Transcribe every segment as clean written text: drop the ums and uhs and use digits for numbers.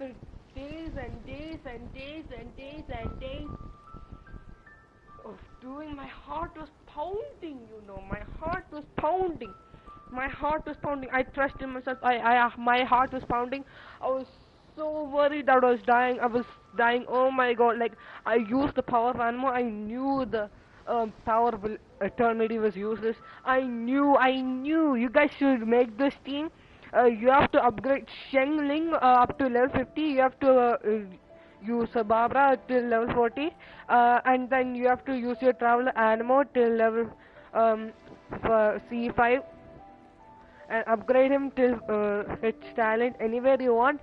after days and days and days and days and days of doing, my heart was pounding, my heart was pounding. I trusted myself. My heart was pounding. I was so worried that I was dying. Oh my god, like, I used the power of Anemo. I knew the power of eternity was useless. I knew. You guys should make this team. You have to upgrade Shengling up to level 50. You have to use Barbara till level 40. And then you have to use your Traveler Anemo till level for C5. And upgrade him till his talent anywhere you want.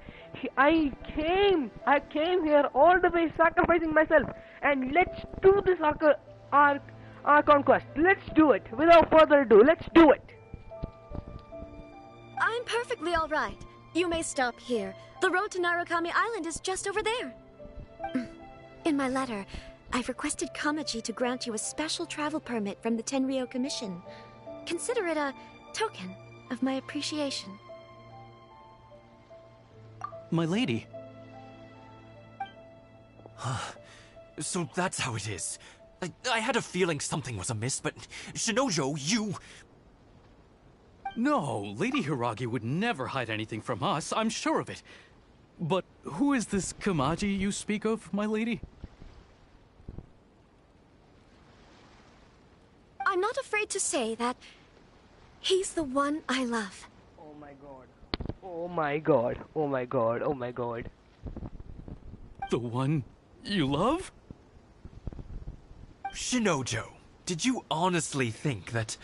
I came here all the way, sacrificing myself, and let's do this our conquest. Let's do it. Without further ado, let's do it. I'm perfectly all right. You may stop here. The road to Narukami Island is just over there. In my letter, I've requested Kamaji to grant you a special travel permit from the Tenryou Commission. Consider it a token of my appreciation. My lady. So that's how it is. I had a feeling something was amiss, but Shinojo, you... No, Lady Hiragi would never hide anything from us, I'm sure of it. But who is this Kamaji you speak of, my lady? I'm not afraid to say that he's the one I love. Oh my god. Oh my god. Oh my god. Oh my god. The one you love? Shinojo, did you honestly think that...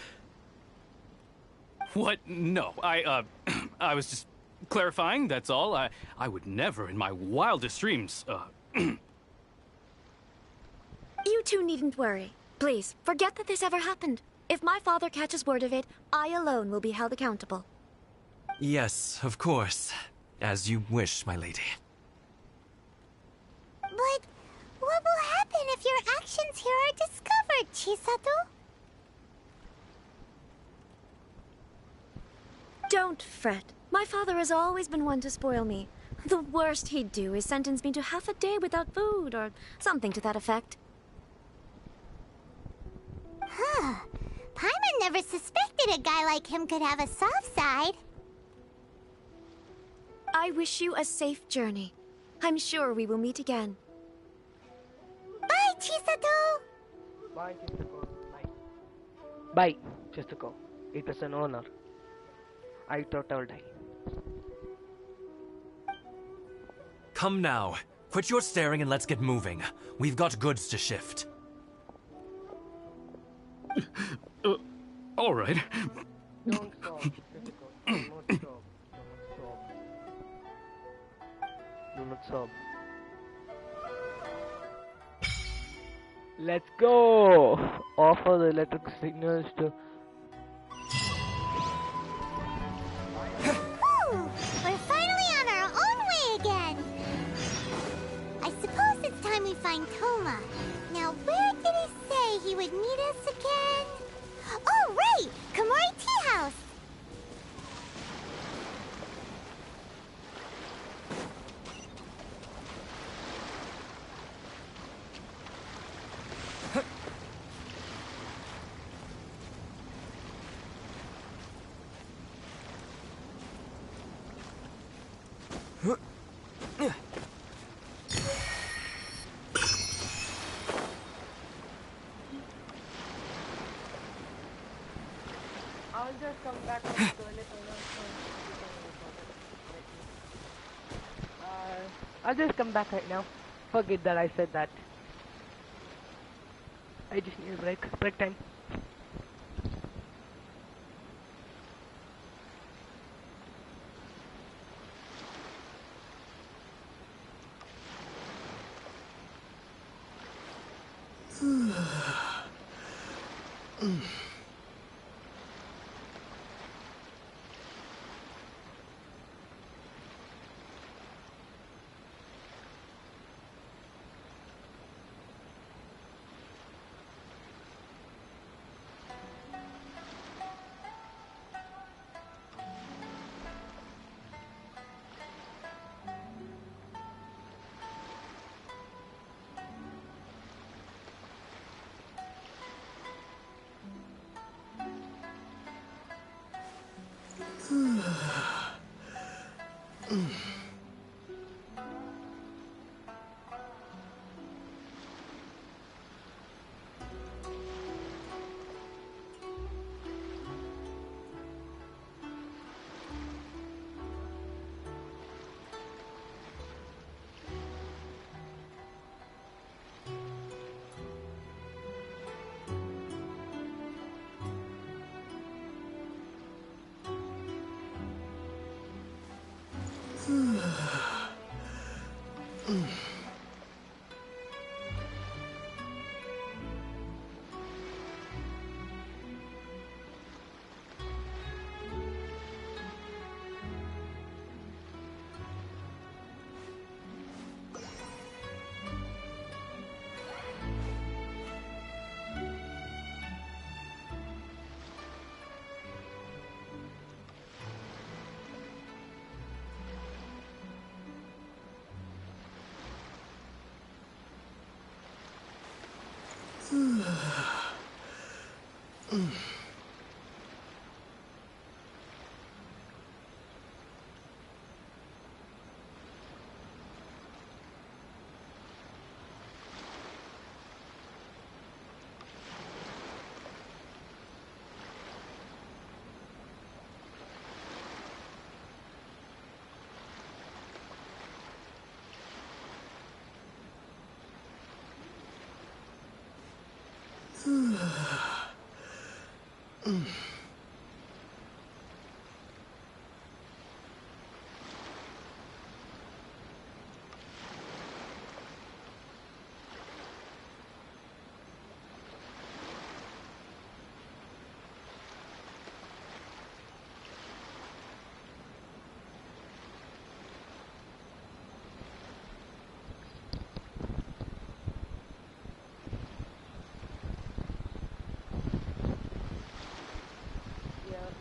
What? No, I was just clarifying, that's all. I would never in my wildest dreams, You two needn't worry. Please, forget that this ever happened. If my father catches word of it, I alone will be held accountable. Yes, of course. As you wish, my lady. But what will happen if your actions here are discovered, Chisato? Don't fret. My father has always been one to spoil me. The worst he'd do is sentence me to half a day without food, or something to that effect. Huh. Paimon never suspected a guy like him could have a soft side. I wish you a safe journey. I'm sure we will meet again. Bye, Chisato! Bye, Chisato. Bye, Chisato. It was an honor. I thought I would die. Come now. Quit your staring and let's get moving. We've got goods to shift. all right. Don't stop, Chisato. Do not stop. Do not stop. Let's go! Offer the electric signals to... We're finally on our own way again! I suppose it's time we find Toma. Now, where did he say he would meet us again? Oh, right! Komori Tea House! I'll just come back to the toilet. I'll just come back right now. Forget that I said that. I just need a break. Break time.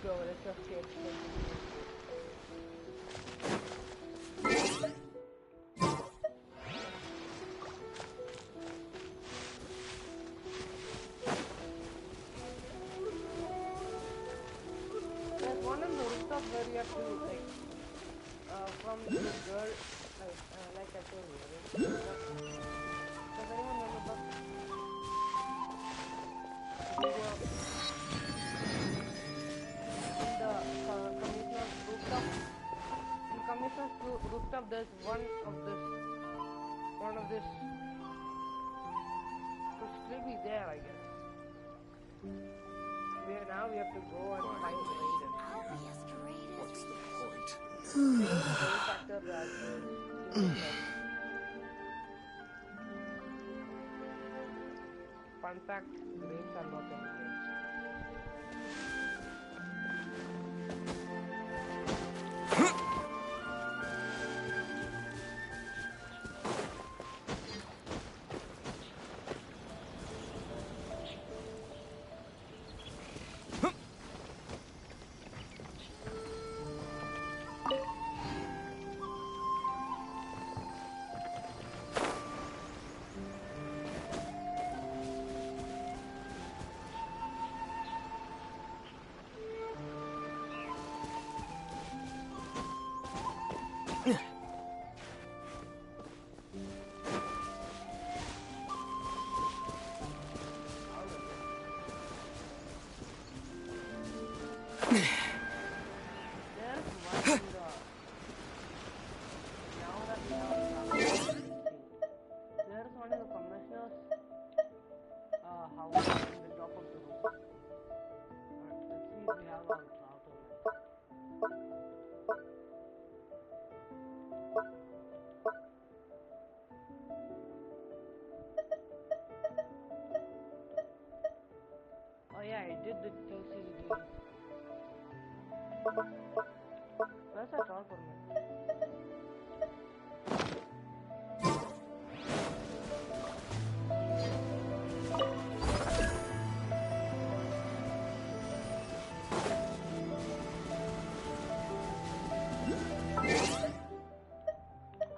Go, let's escape. There's one in the rooftop where you have to, like, from the girl, like I told you, right? Does anyone remember the video? Commissioner's rooftop. In Commissioner's rooftop, there's one of this. Could still be there, I guess. Now we have to go and find Raiden. What's the point? Factor that fun fact: grades are not any grades. Yeah, I did the TCD. Where's that all for me?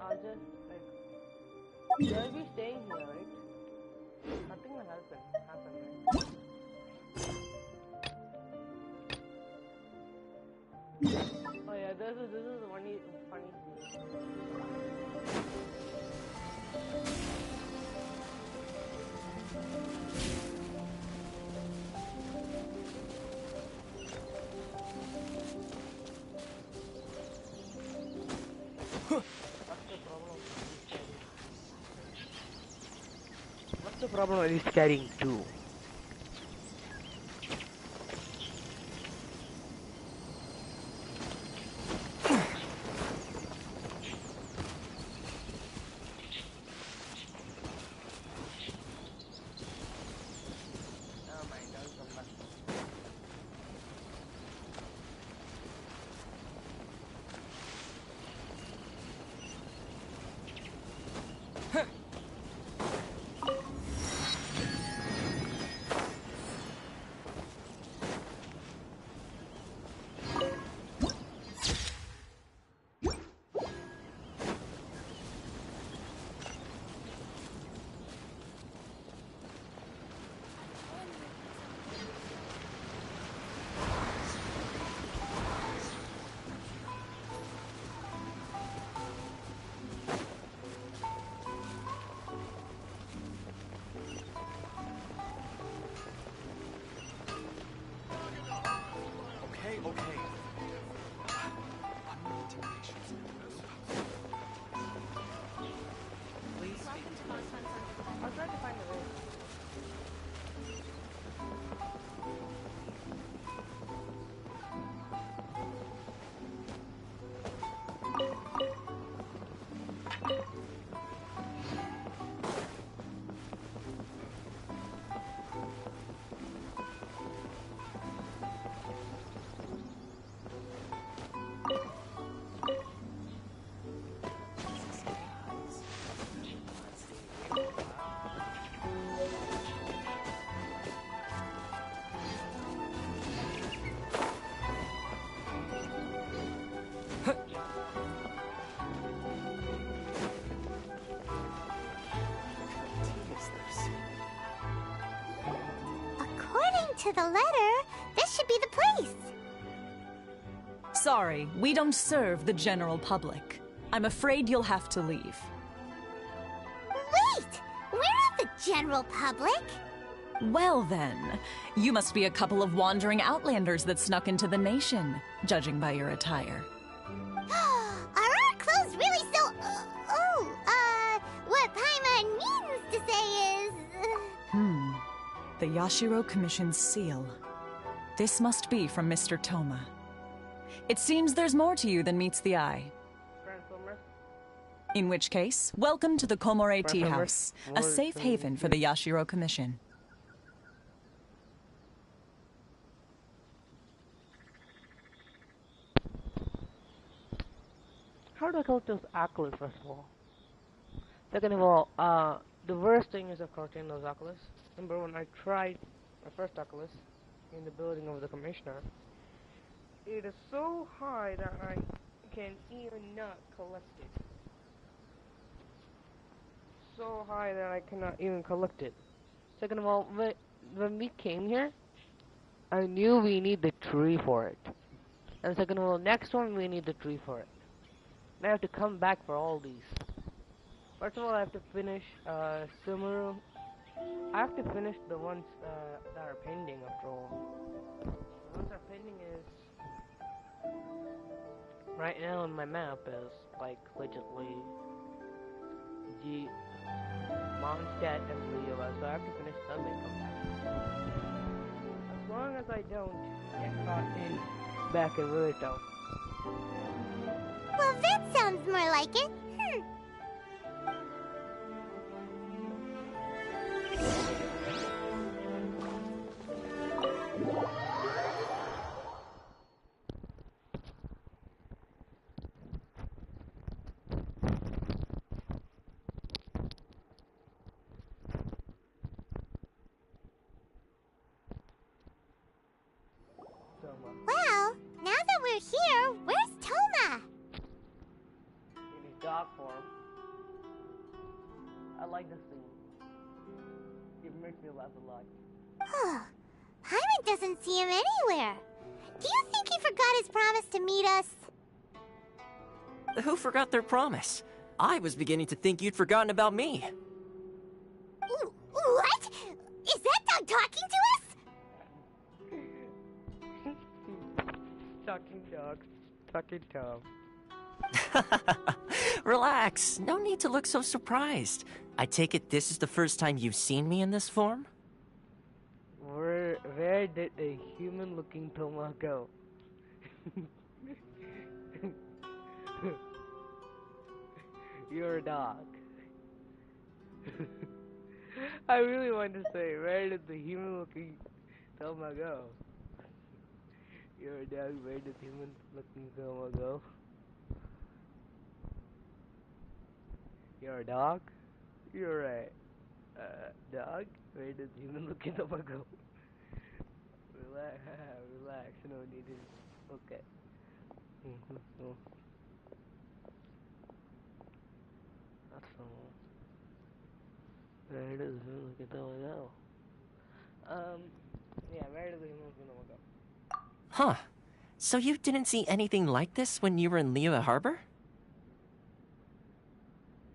I'll just, like, they'll be staying here, right? Nothing will happen, right? Oh yeah, Yeah, this is funny. What's the problem with this carrying two? Okay. I'm limiting patience. Please speak to me. I'll try to find a way. According to the letter, this should be the place. Sorry, we don't serve the general public. I'm afraid you'll have to leave. Wait! We're not the general public. Well then, you must be a couple of wandering outlanders that snuck into the nation, judging by your attire. Are our clothes really so... what Paimon means to say is... The Yashiro Commission's seal. This must be from Mr. Toma. It seems there's more to you than meets the eye. Transformers. In which case, welcome to the Komore Tea Transformers. House, a safe haven for the Yashiro Commission. How do I collect those Oculus, first of all? Second of all, the worst thing is, of course, in those Oculus. Remember when I tried my first Oculus in the building of the commissioner? It is so high that I can even not collect it. So high that I cannot even collect it. Second of all, when we came here, I knew we need the tree for it. And second of all, next one we need the tree for it. I have to come back for all these. First of all, I have to finish Sumeru. I have to finish the ones that are pending after all. The ones that are pending is right now on my map is like legitimately G, Mondstadt, and Leo, so I have to finish them and come back. As long as I don't get caught back in Ruito. Well, that sounds more like it. Well, now that we're here, where's Toma? In his dog form. I like this scene. It makes me laugh a lot. Paimon doesn't see him anywhere. Do you think he forgot his promise to meet us? Who forgot their promise? I was beginning to think you'd forgotten about me. What? Is that dog talking to us? Talking dog. Talking Tom. Relax. No need to look so surprised. I take it this is the first time you've seen me in this form? Where did the human-looking Toma go? You're a dog. I really want to say, where did the human-looking Toma go? You're a dog, where did the human-looking Toma go? You're a dog? You're a dog? Where did the human-looking Toma go? Relax, relax, no need to... Okay. That's all. Where does the human-looking Toma go? Yeah, where does the human-looking Toma go? Huh. So you didn't see anything like this when you were in Liyue Harbor?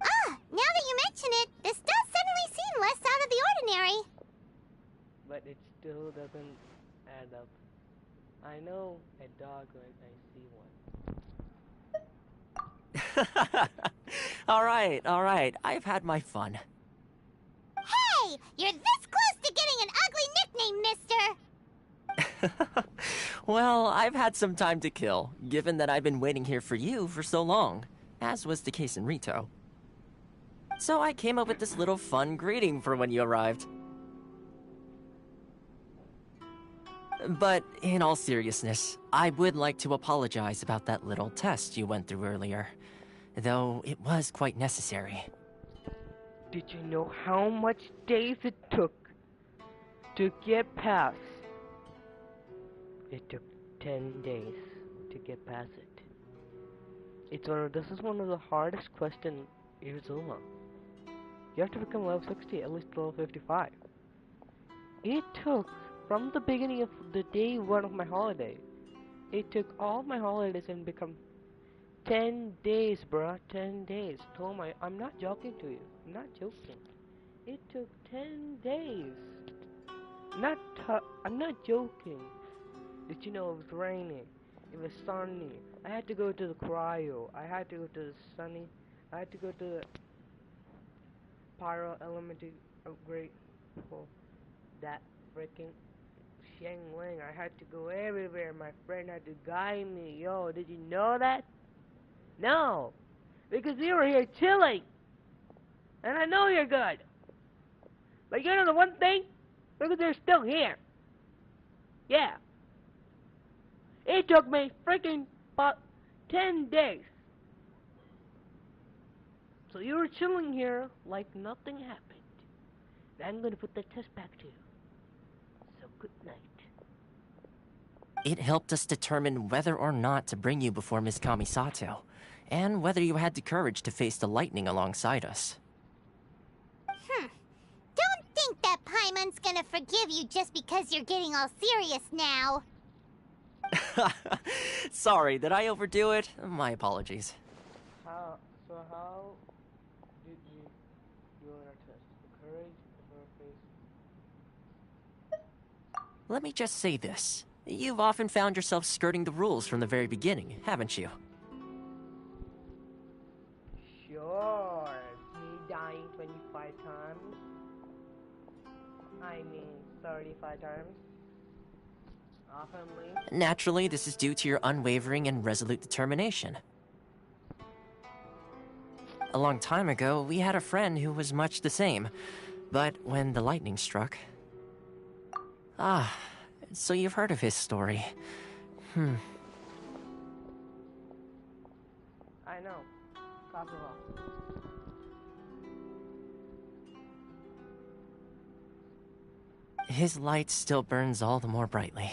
Ah, now that you mention it, this does suddenly seem less out of the ordinary. But it still doesn't add up. I know a dog when I see one. Alright. I've had my fun. Hey, you're this close to getting an ugly nickname, mister. Well, I've had some time to kill, given that I've been waiting here for you for so long, as was the case in Rito. So I came up with this little fun greeting for when you arrived. But in all seriousness, I would like to apologize about that little test you went through earlier, though it was quite necessary. Did you know how much days it took to get past? It took 10 days to get past it. This is one of the hardest questions in INAZUMA. You have to become level 60, at least level 55. It took, from the beginning of the day 1 of my holiday, it took all my holidays and become 10 days, bruh. 10 days. Toma, I'm not joking to you. I'm not joking. It took 10 days. I'm not joking. Did you know it was raining? It was sunny. I had to go to the cryo. I had to go to the sunny. I had to go to the pyro elementary upgrade for that freaking Xiangling. I had to go everywhere. My friend had to guide me. Yo, did you know that? No, because you were here chilling, and I know you're good. But you know the one thing? Because you're still here. Yeah. It took me freaking about 10 days. So you were chilling here like nothing happened. And I'm gonna put the test back to you. So good night. It helped us determine whether or not to bring you before Miss Kamisato, and whether you had the courage to face the lightning alongside us. Don't think that Paimon's gonna forgive you just because you're getting all serious now. Sorry, did I overdo it? My apologies. How did you do our test? The courage of our face? Let me just say this. You've often found yourself skirting the rules from the very beginning, haven't you? Sure. Me dying 25 times. I mean 35 times. Oftenly. Naturally, this is due to your unwavering and resolute determination. A long time ago, we had a friend who was much the same, but when the lightning struck... Ah, so you've heard of his story. I know. Kazuha. His light still burns all the more brightly.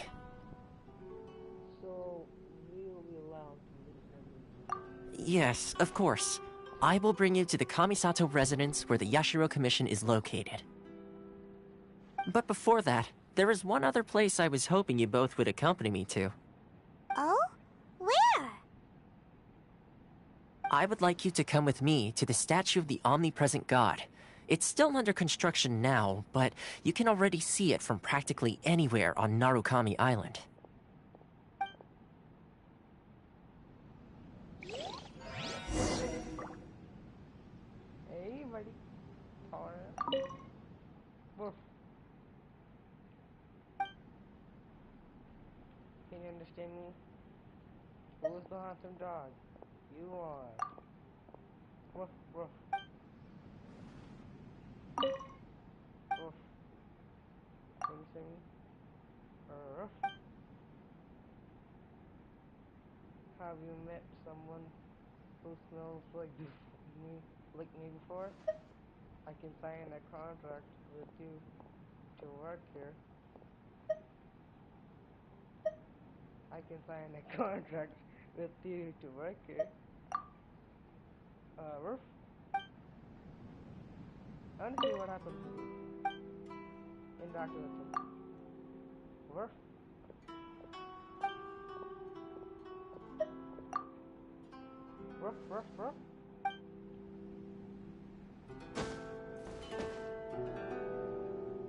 So, we'll be allowed to leave him. Yes, of course. I will bring you to the Kamisato residence where the Yashiro Commission is located. But before that, there is one other place I was hoping you both would accompany me to. Oh? Where? I would like you to come with me to the statue of the omnipresent god. It's still under construction now, but you can already see it from practically anywhere on Narukami Island. Hey, buddy. Alright. Woof. Can you understand me? Who's the handsome dog? You are. Woof, woof. Woof. Can you see me? Woof. Have you met someone who smells like me before? I can sign a contract with you to work here. I can sign a contract with you to work here. Roof? I want to see what happens in documenting. Roof? Roof, roof, roof?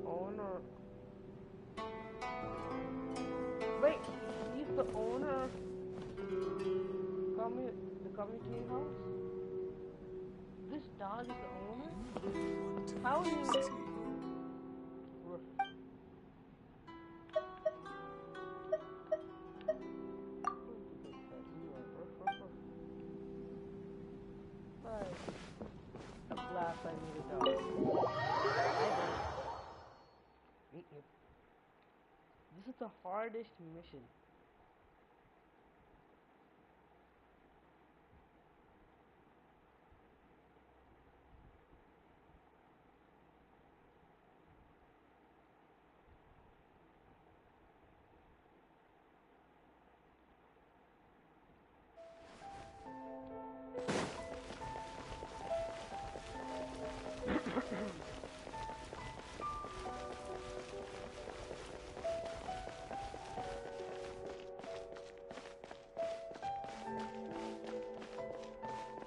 Owner. Wait, he's the owner of the community house? This dog is the owner? How is he? Roof. At last I need a dog. Meet you. This is the hardest mission.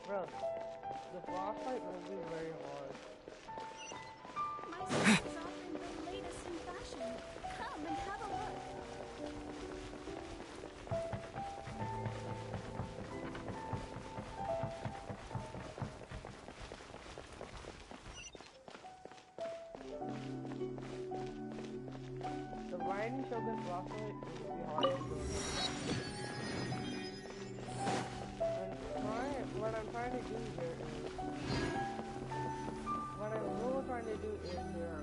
Bro, the boss fight will be very hard. My stuff is often the latest in fashion. Come and have a look. The Ryan Shogun boss fight will be hard to do. What I'm trying to do here is, what I'm really trying to do is here,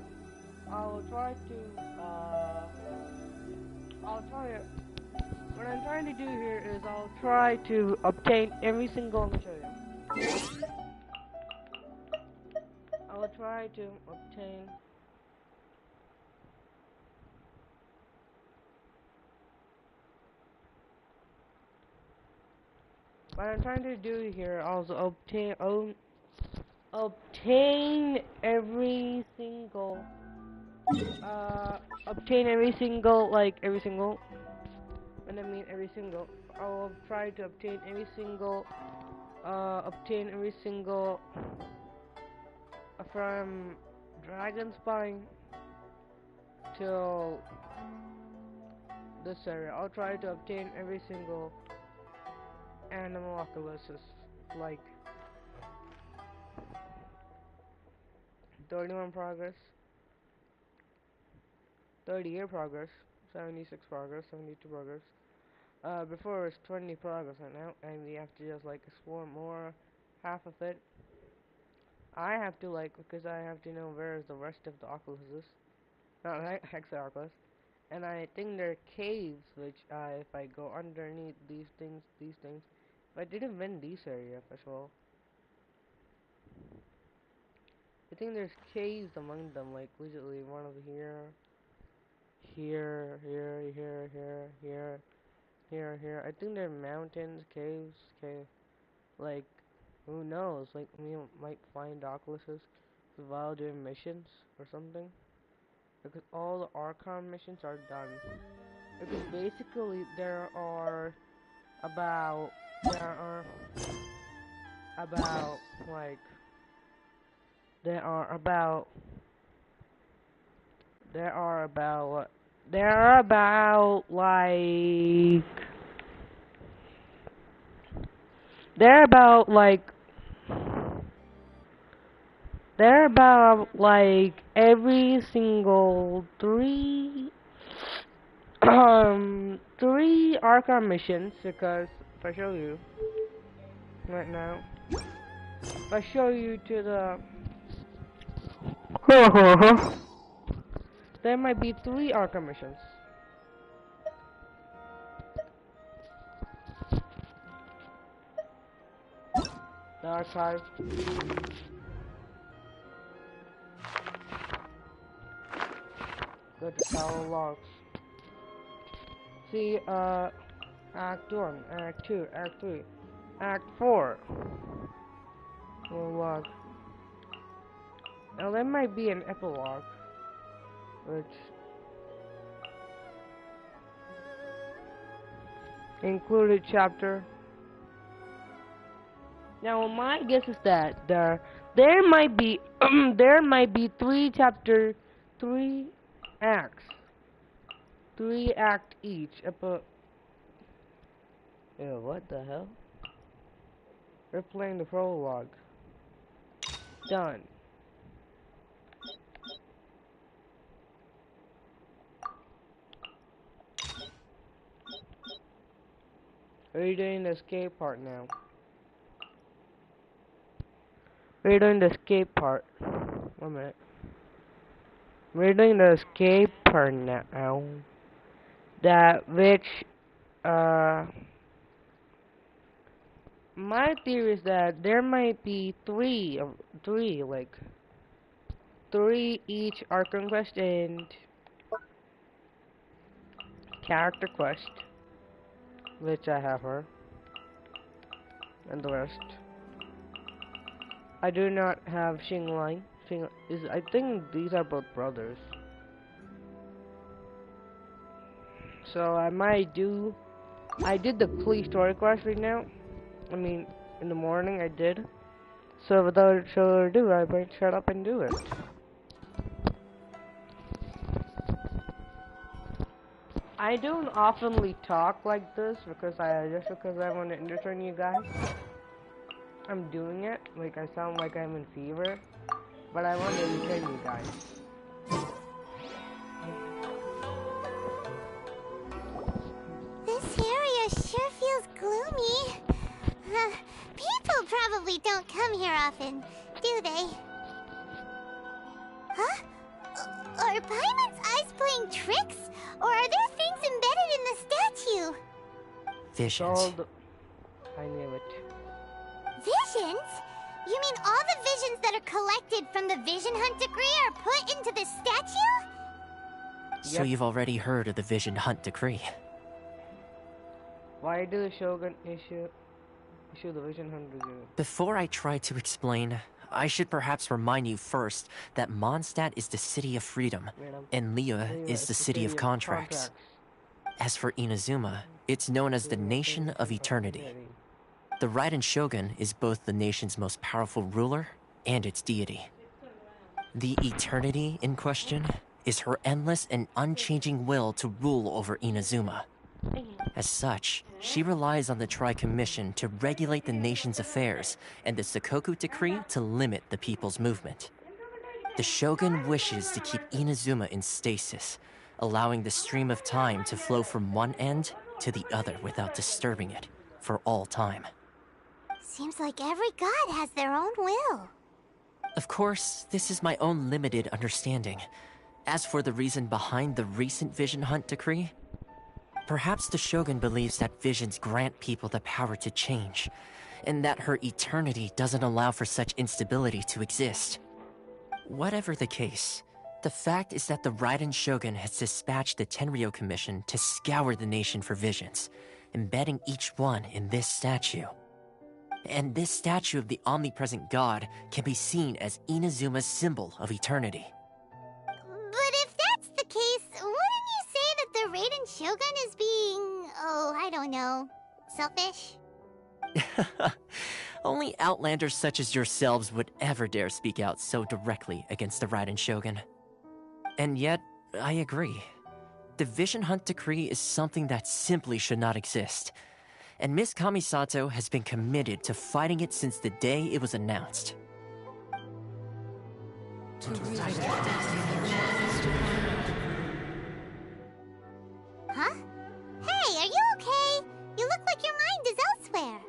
what I'm trying to do here is I'll try to obtain every single, let me show you. I will try to obtain what I'm trying to do here, I'll obtain every single, and I mean every single, I'll try to obtain every single, from Dragon Spine till this area. I'll try to obtain every single animal oculuses, like 31 progress, 30-year progress, 76 progress, 72 progress. Before it was 20 progress right now, and we have to just like explore more, half of it. I have to because I have to know where is the rest of the oculuses, not Hexa Oculus. And I think there are caves, which if I go underneath these things, if I didn't win this area, first of all. I think there's caves among them, like literally one over here, here. I think there are mountains, caves, like, who knows, like, we might find oculuses while doing missions or something. Because all the Archon missions are done. Because basically there are about like there are about like every single three Arkham missions, because if I show you right now, if I show you to the there might be 3 Arkham missions. The archive. Go to tower logs. See, Act 1, Act 2, Act 3, Act 4. Log. Now there might be an epilogue, which included chapter. Now my guess is that there might be there might be 3 acts, 3 act each. Ew, what the hell? We're playing the prologue. Done. We're doing the escape part now. We're doing the escape part. 1 minute. We're doing the escape part now. That which, my theory is that there might be 3 each Arkham quest and character quest, which I have her, and the rest. I do not have Xinglai. I think these are both brothers. So I did the police story quest right now. I mean, in the morning I did. So without further ado, I might shut up and do it. I don't oftenly talk like this because I want to entertain you guys. I'm doing it, like I sound like I'm in fever, but I want to entertain you guys. This area sure feels gloomy. People probably don't come here often, do they? Huh? Are Paimon's eyes playing tricks? Or are there things embedded in the statue? Visions. I knew it. Visions? You mean all the visions that are collected from the Vision Hunt decree are put into the statue? So you've already heard of the Vision Hunt decree. Why did the Shogun issue the Vision Hunt decree? Before I try to explain, I should perhaps remind you first that Mondstadt is the city of freedom, and Liyue is the city of contracts. As for Inazuma, it's known as the Nation of Eternity. The Raiden Shogun is both the nation's most powerful ruler and its deity. The Eternity in question is her endless and unchanging will to rule over Inazuma. As such, she relies on the Tri-Commission to regulate the nation's affairs and the Sakoku Decree to limit the people's movement. The Shogun wishes to keep Inazuma in stasis, allowing the stream of time to flow from one end to the other without disturbing it for all time. Seems like every god has their own will. Of course, this is my own limited understanding. As for the reason behind the recent Vision Hunt decree, perhaps the Shogun believes that visions grant people the power to change, and that her eternity doesn't allow for such instability to exist. Whatever the case, the fact is that the Raiden Shogun has dispatched the Tenryou Commission to scour the nation for visions, embedding each one in this statue. And this statue of the omnipresent god can be seen as Inazuma's symbol of eternity. But if that's the case, wouldn't you say that the Raiden Shogun is being, I don't know, selfish? Only outlanders such as yourselves would ever dare speak out so directly against the Raiden Shogun. And yet, I agree. The Vision Hunt Decree is something that simply should not exist. And Miss Kamisato has been committed to fighting it since the day it was announced. Huh? Hey, are you okay? You look like your mind is elsewhere.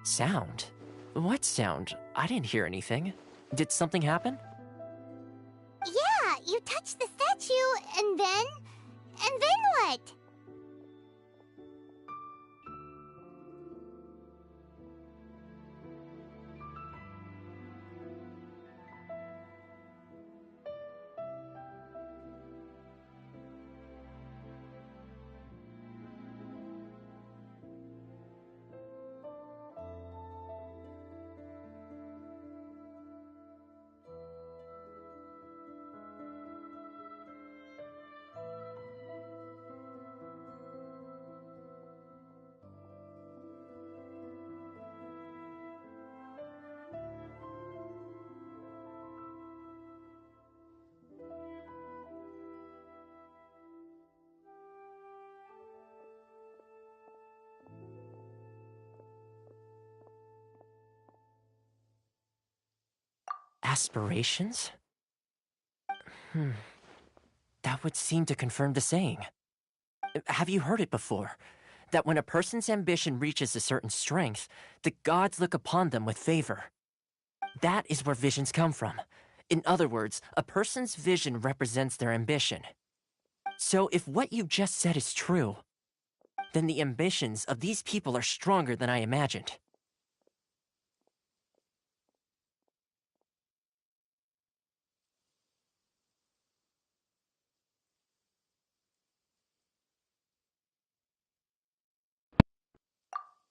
Sound? What sound? I didn't hear anything. Did something happen? Yeah, you touched the statue, and then what? Aspirations? That would seem to confirm the saying. Have you heard it before? That when a person's ambition reaches a certain strength, the gods look upon them with favor. That is where visions come from. In other words, a person's vision represents their ambition. So if what you just said is true, then the ambitions of these people are stronger than I imagined.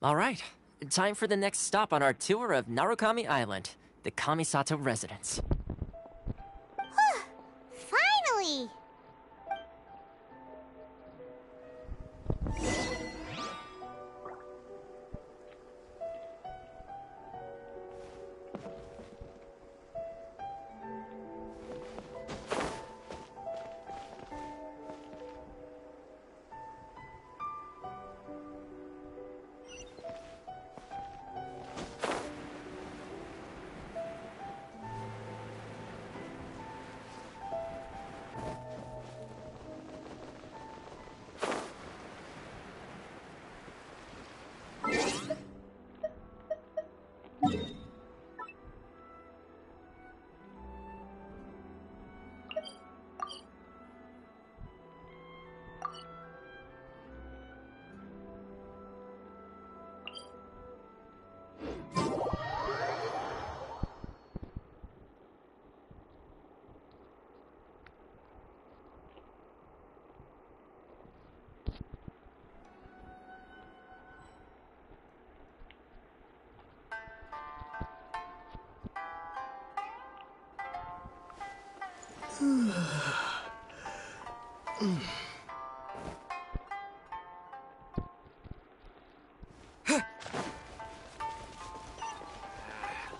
All right, time for the next stop on our tour of Narukami Island, the Kamisato residence. Finally!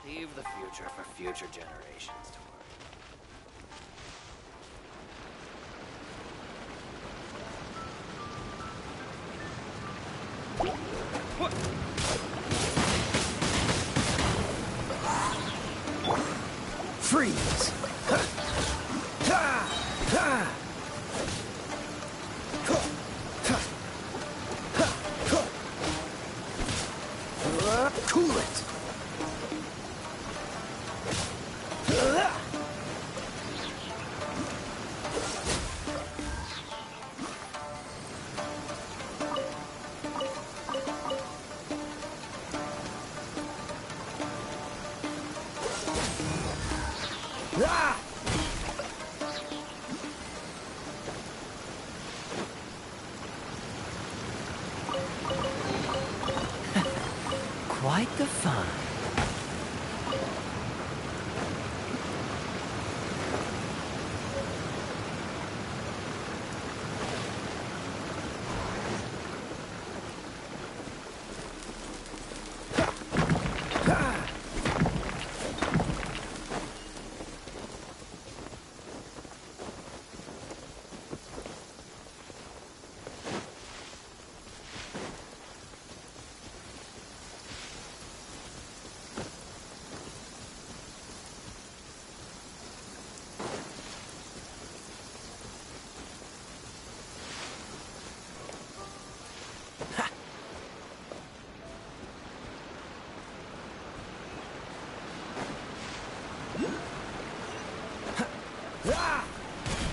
Leave the future for future generations to worry. Freeze! Cool it! Quite the fun.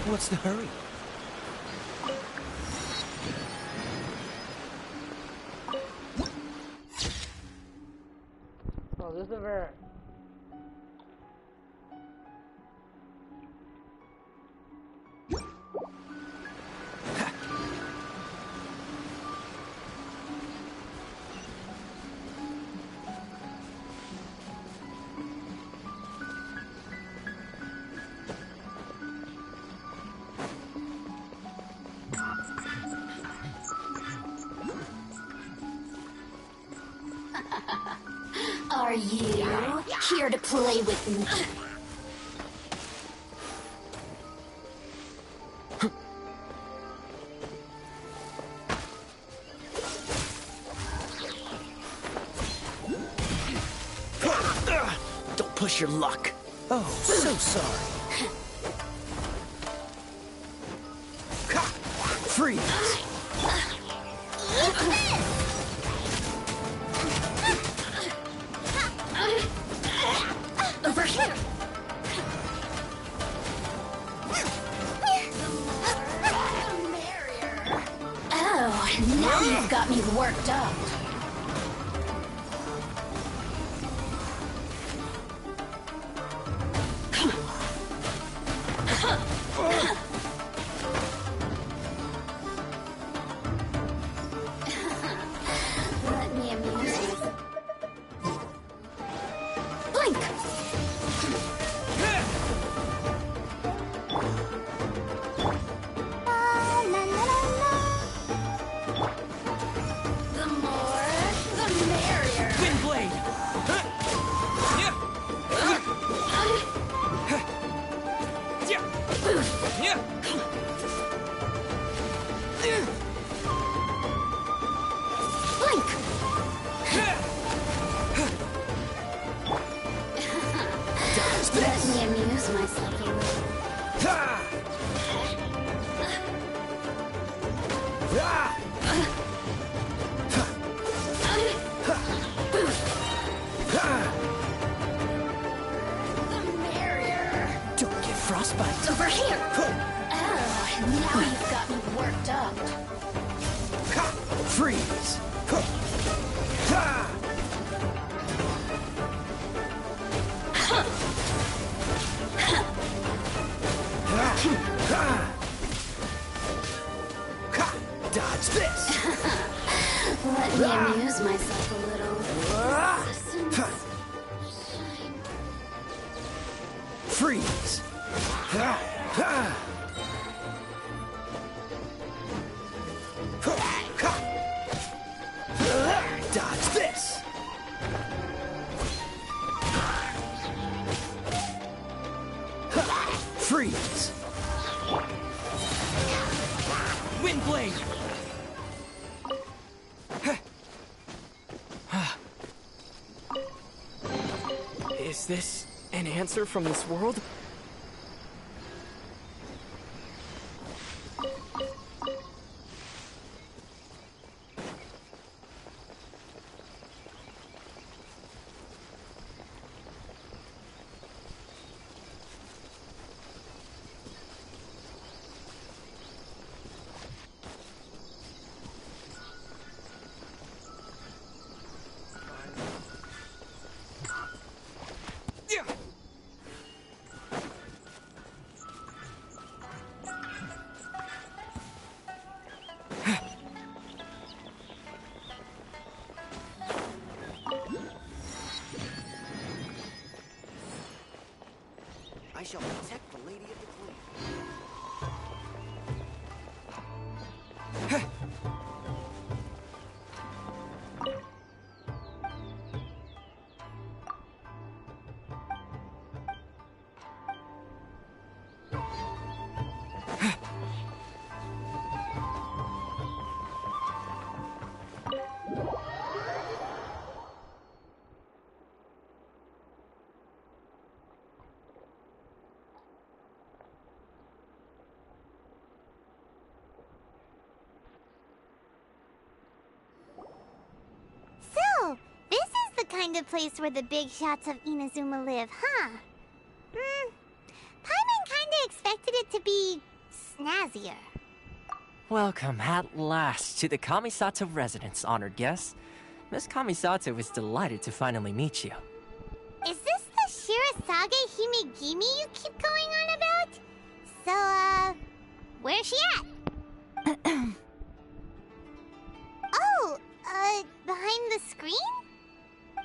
What's the hurry? Oh, this is a very... Are you here to play with me? Don't push your luck. Oh, so sorry. Freeze! Over here! Oh, now you've got me worked up. Let me amuse you. Blink! The more, the merrier. Windblade! Blink! Let me amuse myself a little. The merrier. Don't get frostbite. Over here! Oh, now you've got me worked up. Freeze! Dodge this! Let me amuse myself a little. Resistance. Shine. Freeze! Dodge this! Ha! Freeze! Wind blade! Is this an answer from this world? I shall protect the Lady of the Clean. So, this is the kind of place where the big shots of Inazuma live, huh? Paimon kinda expected it to be snazzier. Welcome at last to the Kamisato residence, honored guests. Miss Kamisato is delighted to finally meet you. Is this the Shirasage Himegimi you keep going on about? So, where's she at? Behind the screen?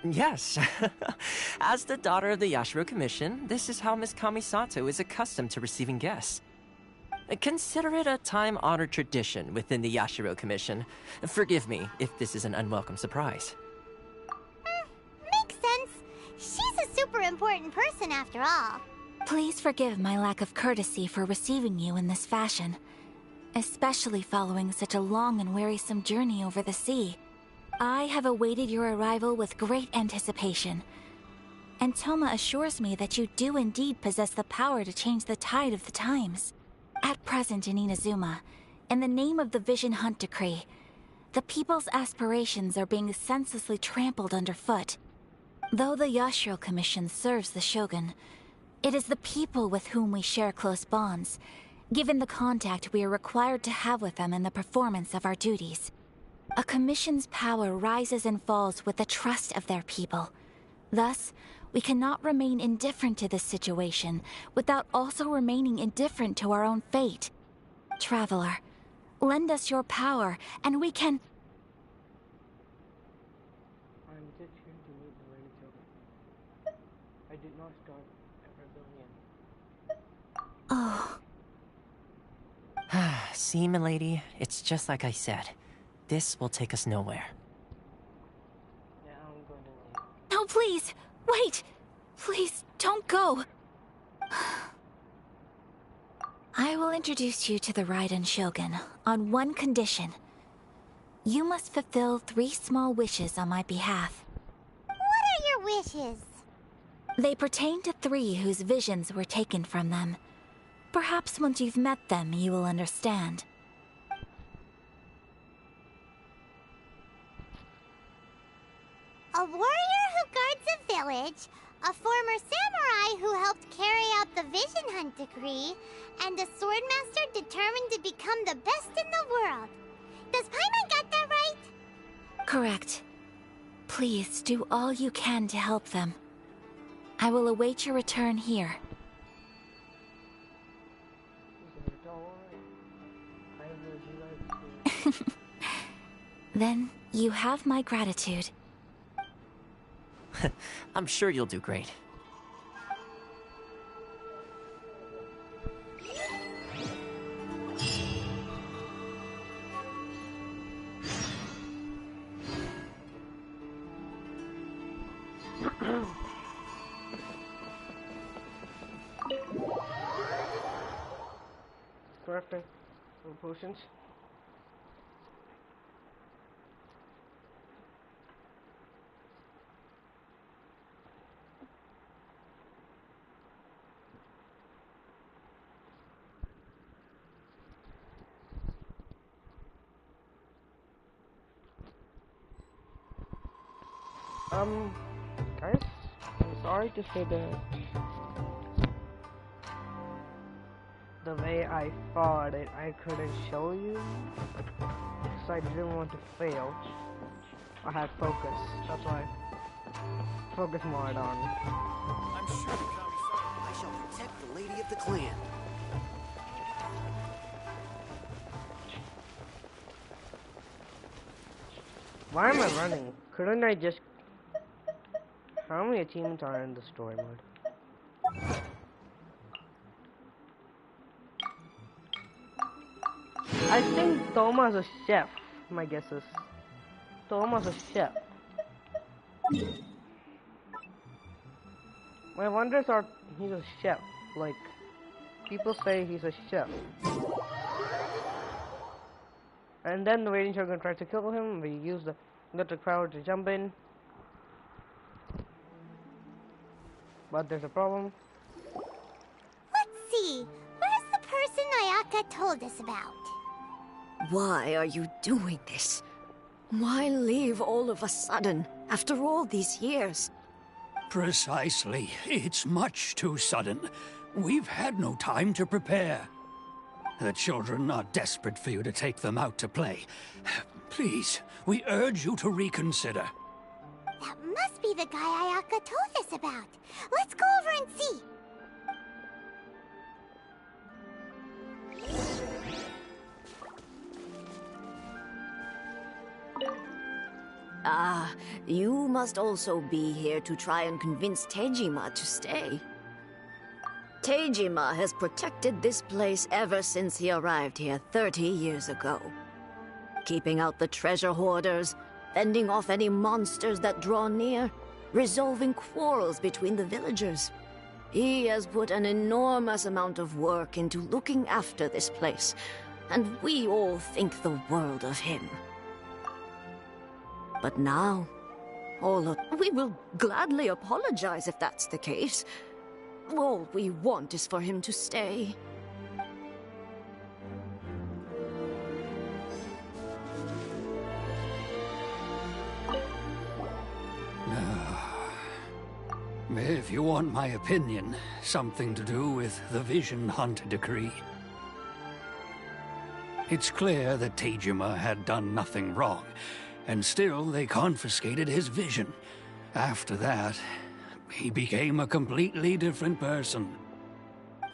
Yes. As the daughter of the Yashiro Commission, this is how Miss Kamisato is accustomed to receiving guests. Consider it a time-honored tradition within the Yashiro Commission. Forgive me if this is an unwelcome surprise. Makes sense. She's a super important person after all. Please forgive my lack of courtesy for receiving you in this fashion, especially following such a long and wearisome journey over the sea. I have awaited your arrival with great anticipation, and Toma assures me that you do indeed possess the power to change the tide of the times. At present in Inazuma, in the name of the Vision Hunt Decree, the people's aspirations are being senselessly trampled underfoot. Though the Yashiro Commission serves the Shogun, it is the people with whom we share close bonds, given the contact we are required to have with them in the performance of our duties. A commission's power rises and falls with the trust of their people. Thus, we cannot remain indifferent to this situation without also remaining indifferent to our own fate. Traveler, lend us your power, and we can... I'm just here to meet the Lady Shogun. I did not start a rebellion. Oh. See, milady, it's just like I said. This will take us nowhere. Yeah, I'm going to leave. No, please! Wait! Please, don't go! I will introduce you to the Raiden Shogun on one condition. You must fulfill 3 small wishes on my behalf. What are your wishes? They pertain to 3 whose visions were taken from them. Perhaps once you've met them, you will understand. A warrior who guards a village, a former samurai who helped carry out the Vision Hunt Decree, and a swordmaster determined to become the best in the world. Does Paimon got that right? Correct. Please do all you can to help them. I will await your return here. Then you have my gratitude. I'm sure you'll do great. Crafting potions. Guys, I'm sorry to say that the way I thought it, I couldn't show you because I didn't want to fail. I had focus. That's why focus mod on. I'm sure the I shall protect the lady of the clan. Why am I running? Couldn't I just... How many achievements are in the story mode? I think Thoma's a chef. My guess is Thoma's a chef. My wonders are he's a chef. Like people say he's a chef. And then the waiting shogun tries to kill him. We use the electric power to jump in. But there's a problem. Let's see. Where's the person Ayaka told us about? Why are you doing this? Why leave all of a sudden, after all these years? Precisely. It's much too sudden. We've had no time to prepare. The children are desperate for you to take them out to play. Please, we urge you to reconsider. That must be the guy Ayaka told us about. Let's go over and see. Ah, you must also be here to try and convince Tejima to stay. Tejima has protected this place ever since he arrived here 30 years ago. Keeping out the treasure hoarders, fending off any monsters that draw near, resolving quarrels between the villagers. He has put an enormous amount of work into looking after this place, and we all think the world of him. But now, we will gladly apologize if that's the case. All we want is for him to stay. If you want my opinion, something to do with the Vision Hunt decree. It's clear that Tejima had done nothing wrong, and still they confiscated his vision. After that, he became a completely different person.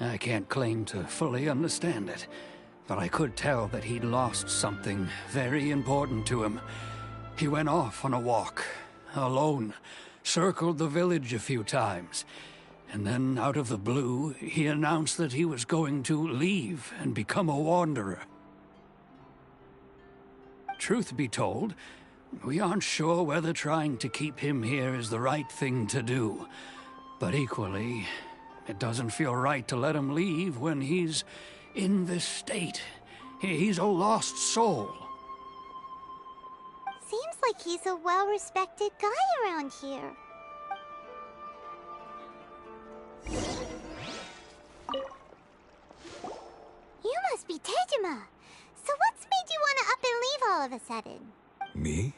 I can't claim to fully understand it, but I could tell that he'd lost something very important to him. He went off on a walk, alone, circled the village a few times, and then out of the blue, he announced that he was going to leave and become a wanderer. Truth be told, we aren't sure whether trying to keep him here is the right thing to do. But equally, it doesn't feel right to let him leave when he's in this state. He's a lost soul. Seems like he's a well-respected guy around here. You must be Tejima. So what's made you want to up and leave all of a sudden? Me?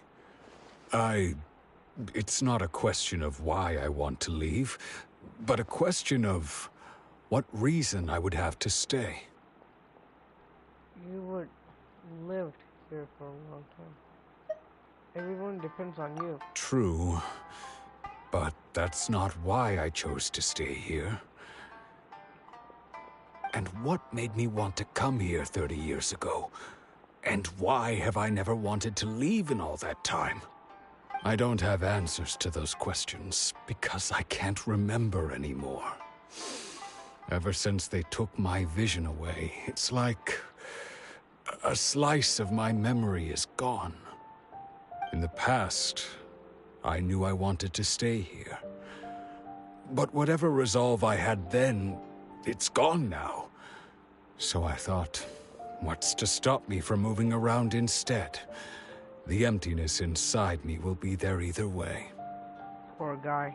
It's not a question of why I want to leave, but a question of what reason I would have to stay. You would lived here for a long time. Everyone depends on you. True, but that's not why I chose to stay here. And what made me want to come here 30 years ago? And why have I never wanted to leave in all that time? I don't have answers to those questions because I can't remember anymore. Ever since they took my vision away, it's like a slice of my memory is gone. In the past, I knew I wanted to stay here. But whatever resolve I had then, it's gone now. So I thought, what's to stop me from moving around instead? The emptiness inside me will be there either way. Poor guy.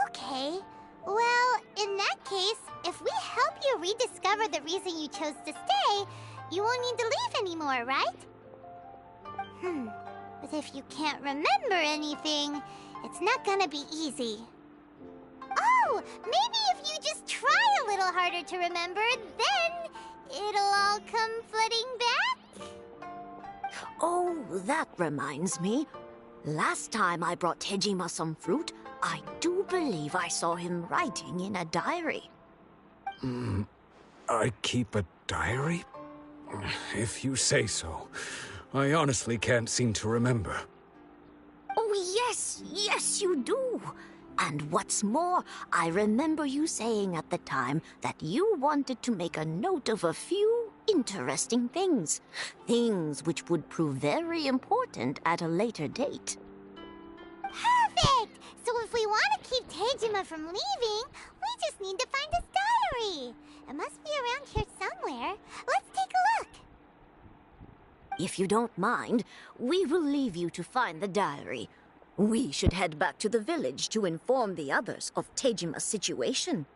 Okay. Well, in that case, if we help you rediscover the reason you chose to stay, you won't need to leave anymore, right? But if you can't remember anything, it's not gonna be easy. Oh, maybe if you just try a little harder to remember, then it'll all come flooding back? Oh, that reminds me. Last time I brought Tejima some fruit, I do believe I saw him writing in a diary. I keep a diary? If you say so. I honestly can't seem to remember. Oh, yes, you do. And what's more, I remember you saying at the time that you wanted to make a note of a few interesting things. Things which would prove very important at a later date. Perfect! So if we want to keep Tejima from leaving, we just need to find his diary. It must be around here somewhere. Let's take a look. If you don't mind, we will leave you to find the diary. We should head back to the village to inform the others of Tejima's situation.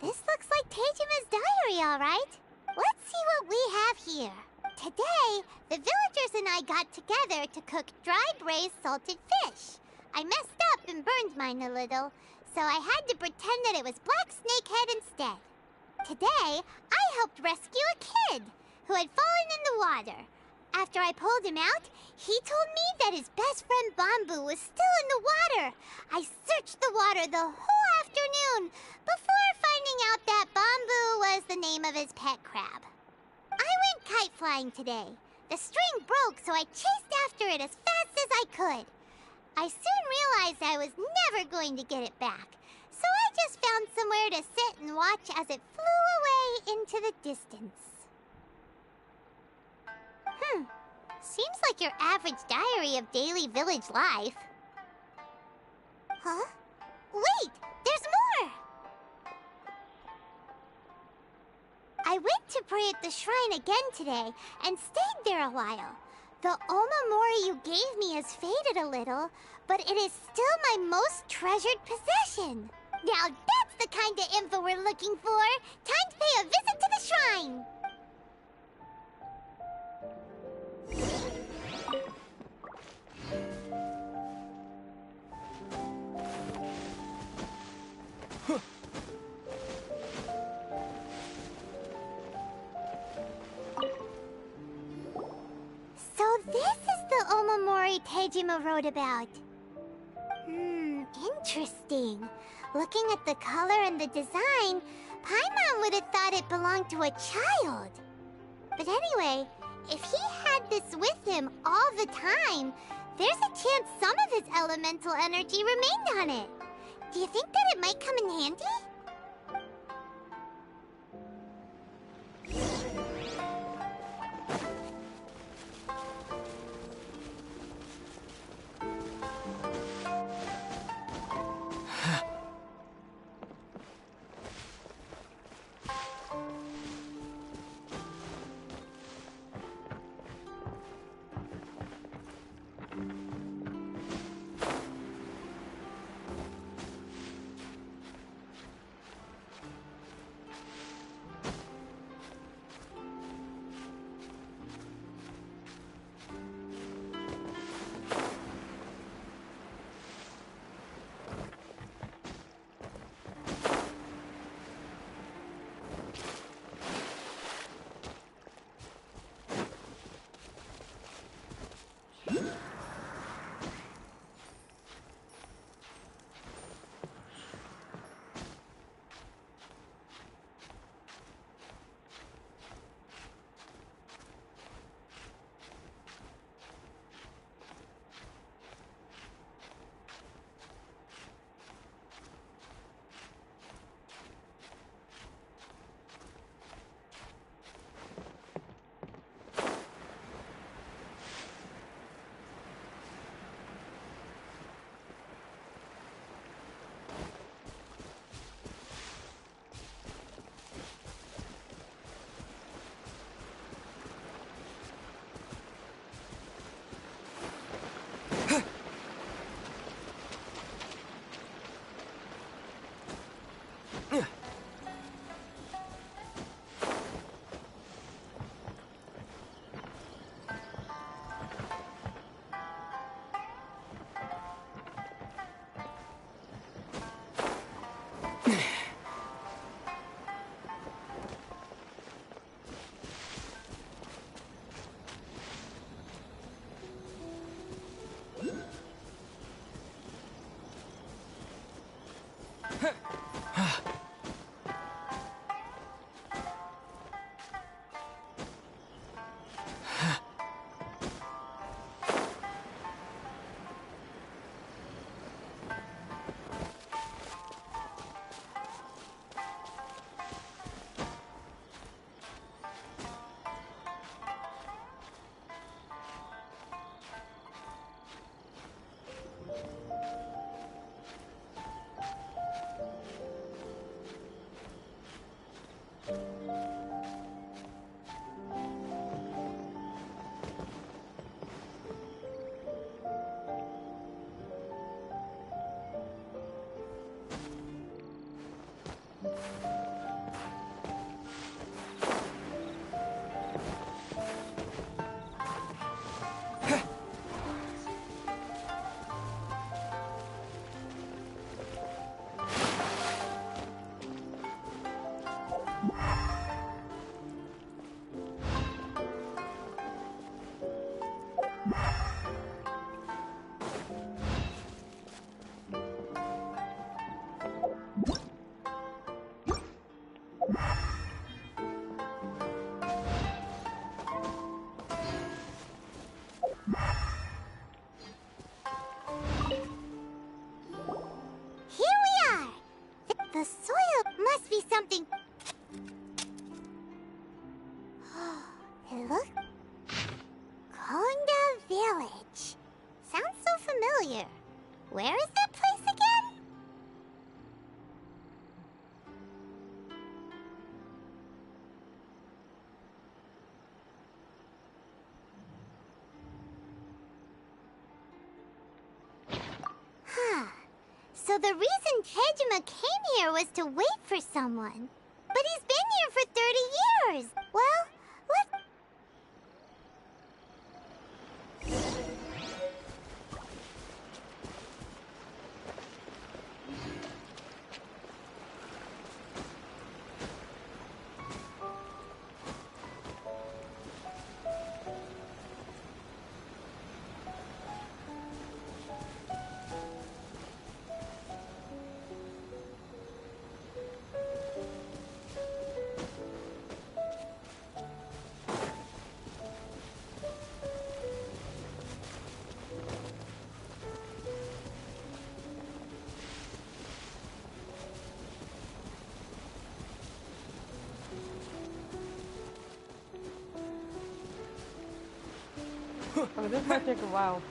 This looks like Tejima's diary, all right. Let's see what we have here. Today, the villagers and I got together to cook dried braised salted fish. I messed up and burned mine a little, so I had to pretend that it was black snakehead instead. Today, I helped rescue a kid who had fallen in the water. After I pulled him out, he told me that his best friend Bamboo was still in the water. I searched the water the whole afternoon before finding out that Bamboo was the name of his pet crab. I went kite flying today. The string broke, so I chased after it as fast as I could. I soon realized I was never going to get it back, so I just found somewhere to sit and watch as it flew away into the distance. Seems like your average diary of daily village life. Huh? Wait! There's more! I went to pray at the shrine again today and stayed there a while. The omamori you gave me has faded a little, but it is still my most treasured possession. Now that's the kind of info we're looking for. Time to pay a visit to the shrine. So this is the omamori Tejima wrote about. Interesting. Looking at the color and the design, Paimon would have thought it belonged to a child. But anyway, if he had this with him all the time, there's a chance some of his elemental energy remained on it. Do you think that it might come in handy? The soil must be something. It looks... Konda Village. Sounds so familiar. Where is that place again? Huh. So the reason Tejima came here was to wait for someone. But he's been here for 30 years. Well, let's... Oh, this might take a while.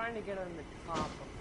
trying to get on the top of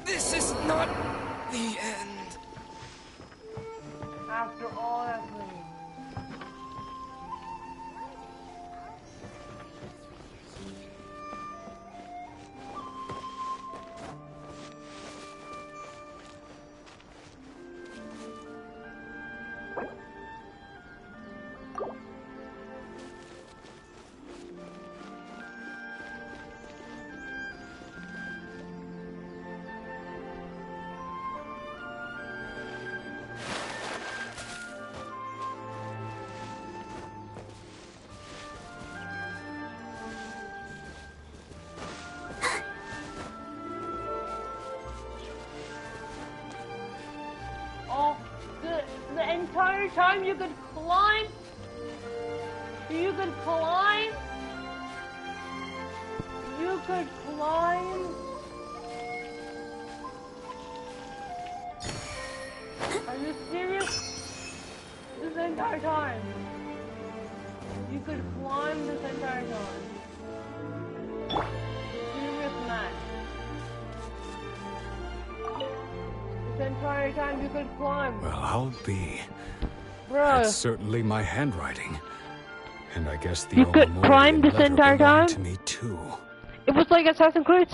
This is not the end. after all that pain. Oh, the entire time you could climb? You could climb? You could climb? Are you serious? This entire time? You could climb this entire time? Serious man. This entire time you could climb. Well, I'll be. Bro. That's certainly my handwriting. And I guess the You could climb this entire time? to me too. It was like Assassin's Creed.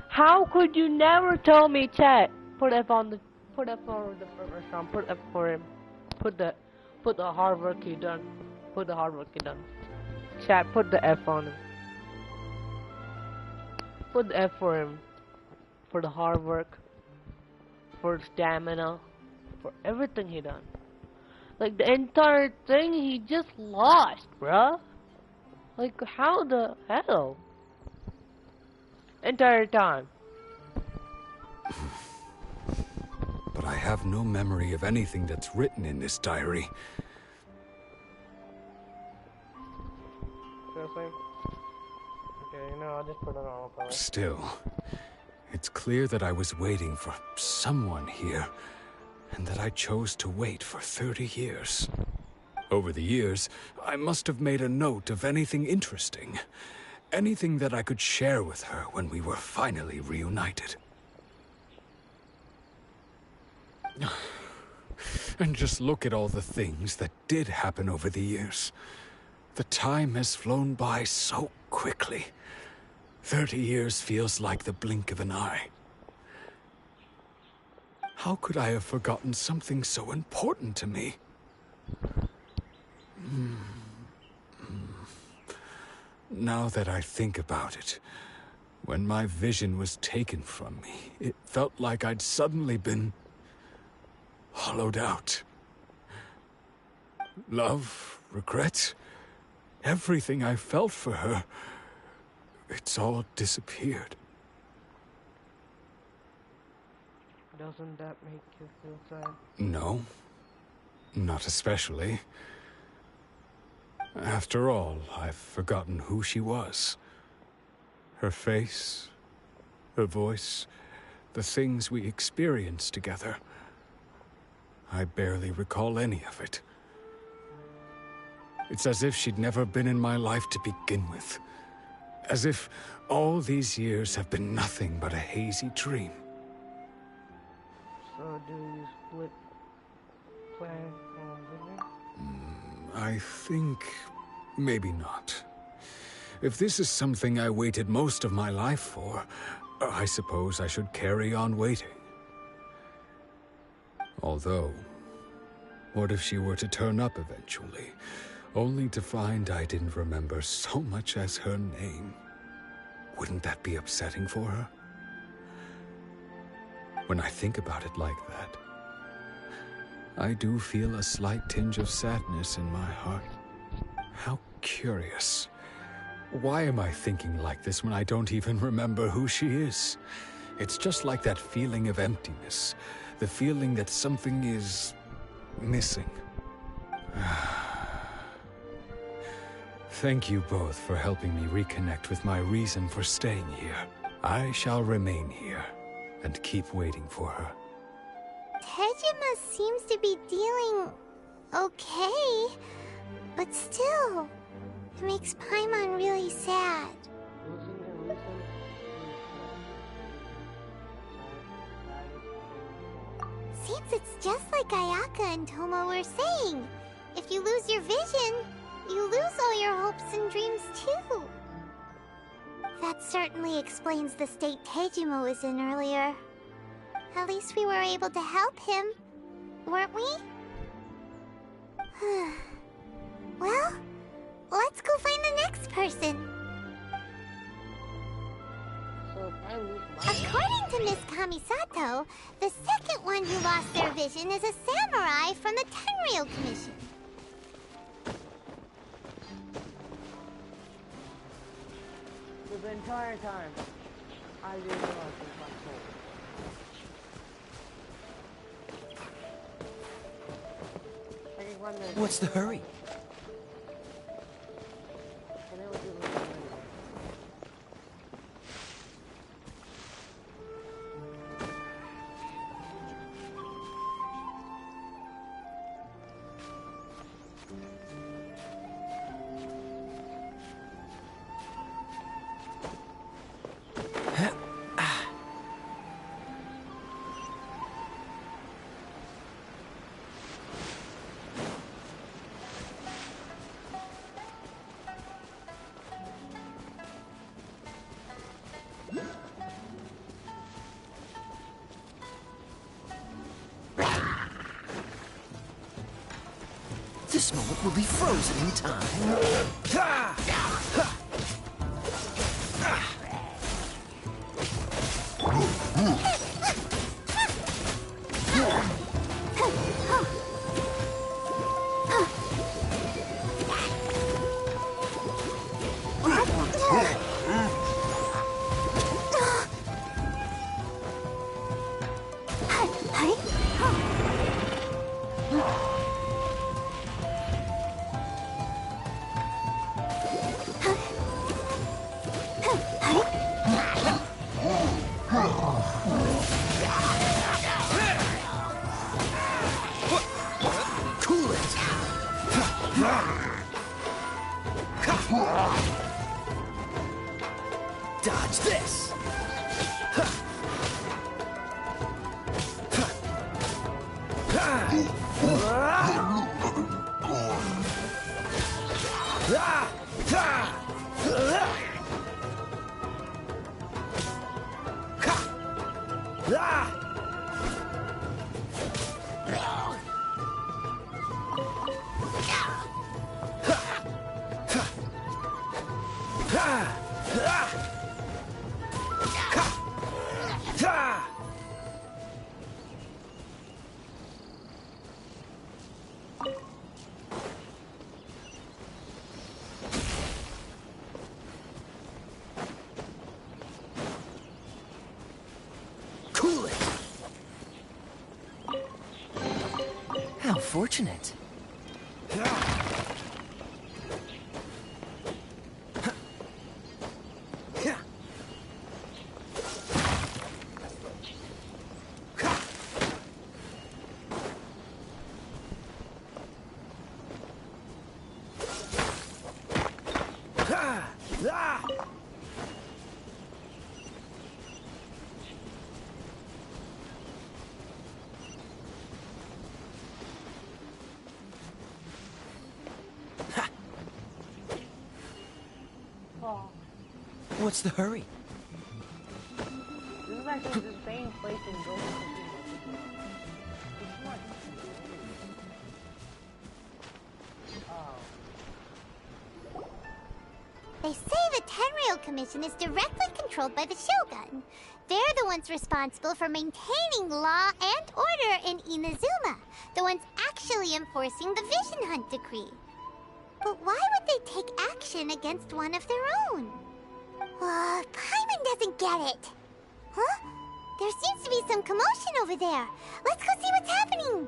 How could you never tell me, chat? Put F on the, put F for the first round. Put F for him. Put the hard work he done. Put the hard work he done. Chat, put the F on him. Put the F for him. For the hard work. For stamina. For everything he done. Like the entire thing he just lost, bruh. Like how the hell? Entire time. But I have no memory of anything that's written in this diary. Seriously? Okay, you know, I'll just put it on for Still, it's clear that I was waiting for someone here, and that I chose to wait for 30 years. Over the years, I must have made a note of anything interesting. Anything that I could share with her when we were finally reunited. And just look at all the things that did happen over the years. The time has flown by so quickly. 30 years feels like the blink of an eye. How could I have forgotten something so important to me? Now that I think about it, when my vision was taken from me, it felt like I'd suddenly been hollowed out. Love, regret, everything I felt for her, it's all disappeared. Doesn't that make you feel sad? No, not especially. After all, I've forgotten who she was. Her face, her voice, the things we experienced together. I barely recall any of it. It's as if she'd never been in my life to begin with. As if all these years have been nothing but a hazy dream. So do you split plan on living? I think maybe not. If this is something I waited most of my life for, I suppose I should carry on waiting. Although, what if she were to turn up eventually, only to find I didn't remember so much as her name? Wouldn't that be upsetting for her? When I think about it like that, I do feel a slight tinge of sadness in my heart. How curious. Why am I thinking like this when I don't even remember who she is? It's just like that feeling of emptiness, the feeling that something is missing. Thank you both for helping me reconnect with my reason for staying here. I shall remain here and keep waiting for her. Tejima seems to be dealing okay, but still, it makes Paimon really sad. Seems it's just like Ayaka and Toma were saying. If you lose your vision, you lose all your hopes and dreams too. That certainly explains the state Tejima was in earlier. At least we were able to help him, weren't we? Well, let's go find the next person. According to Miss Kamisato, the second one who lost their vision is a samurai from the Tenryou Commission. The entire time, I didn't realize it was my soul. What's the hurry? This moment will be frozen in time. Dodge this! Cool it. How fortunate. What's the hurry? This is actually the same place in Genshin. They say the Tenryou Commission is directly controlled by the Shogun. They're the ones responsible for maintaining law and order in Inazuma. The ones actually enforcing the Vision Hunt decree. But why would they take action against one of their own? Paimon doesn't get it. Huh? There seems to be some commotion over there. Let's go see what's happening.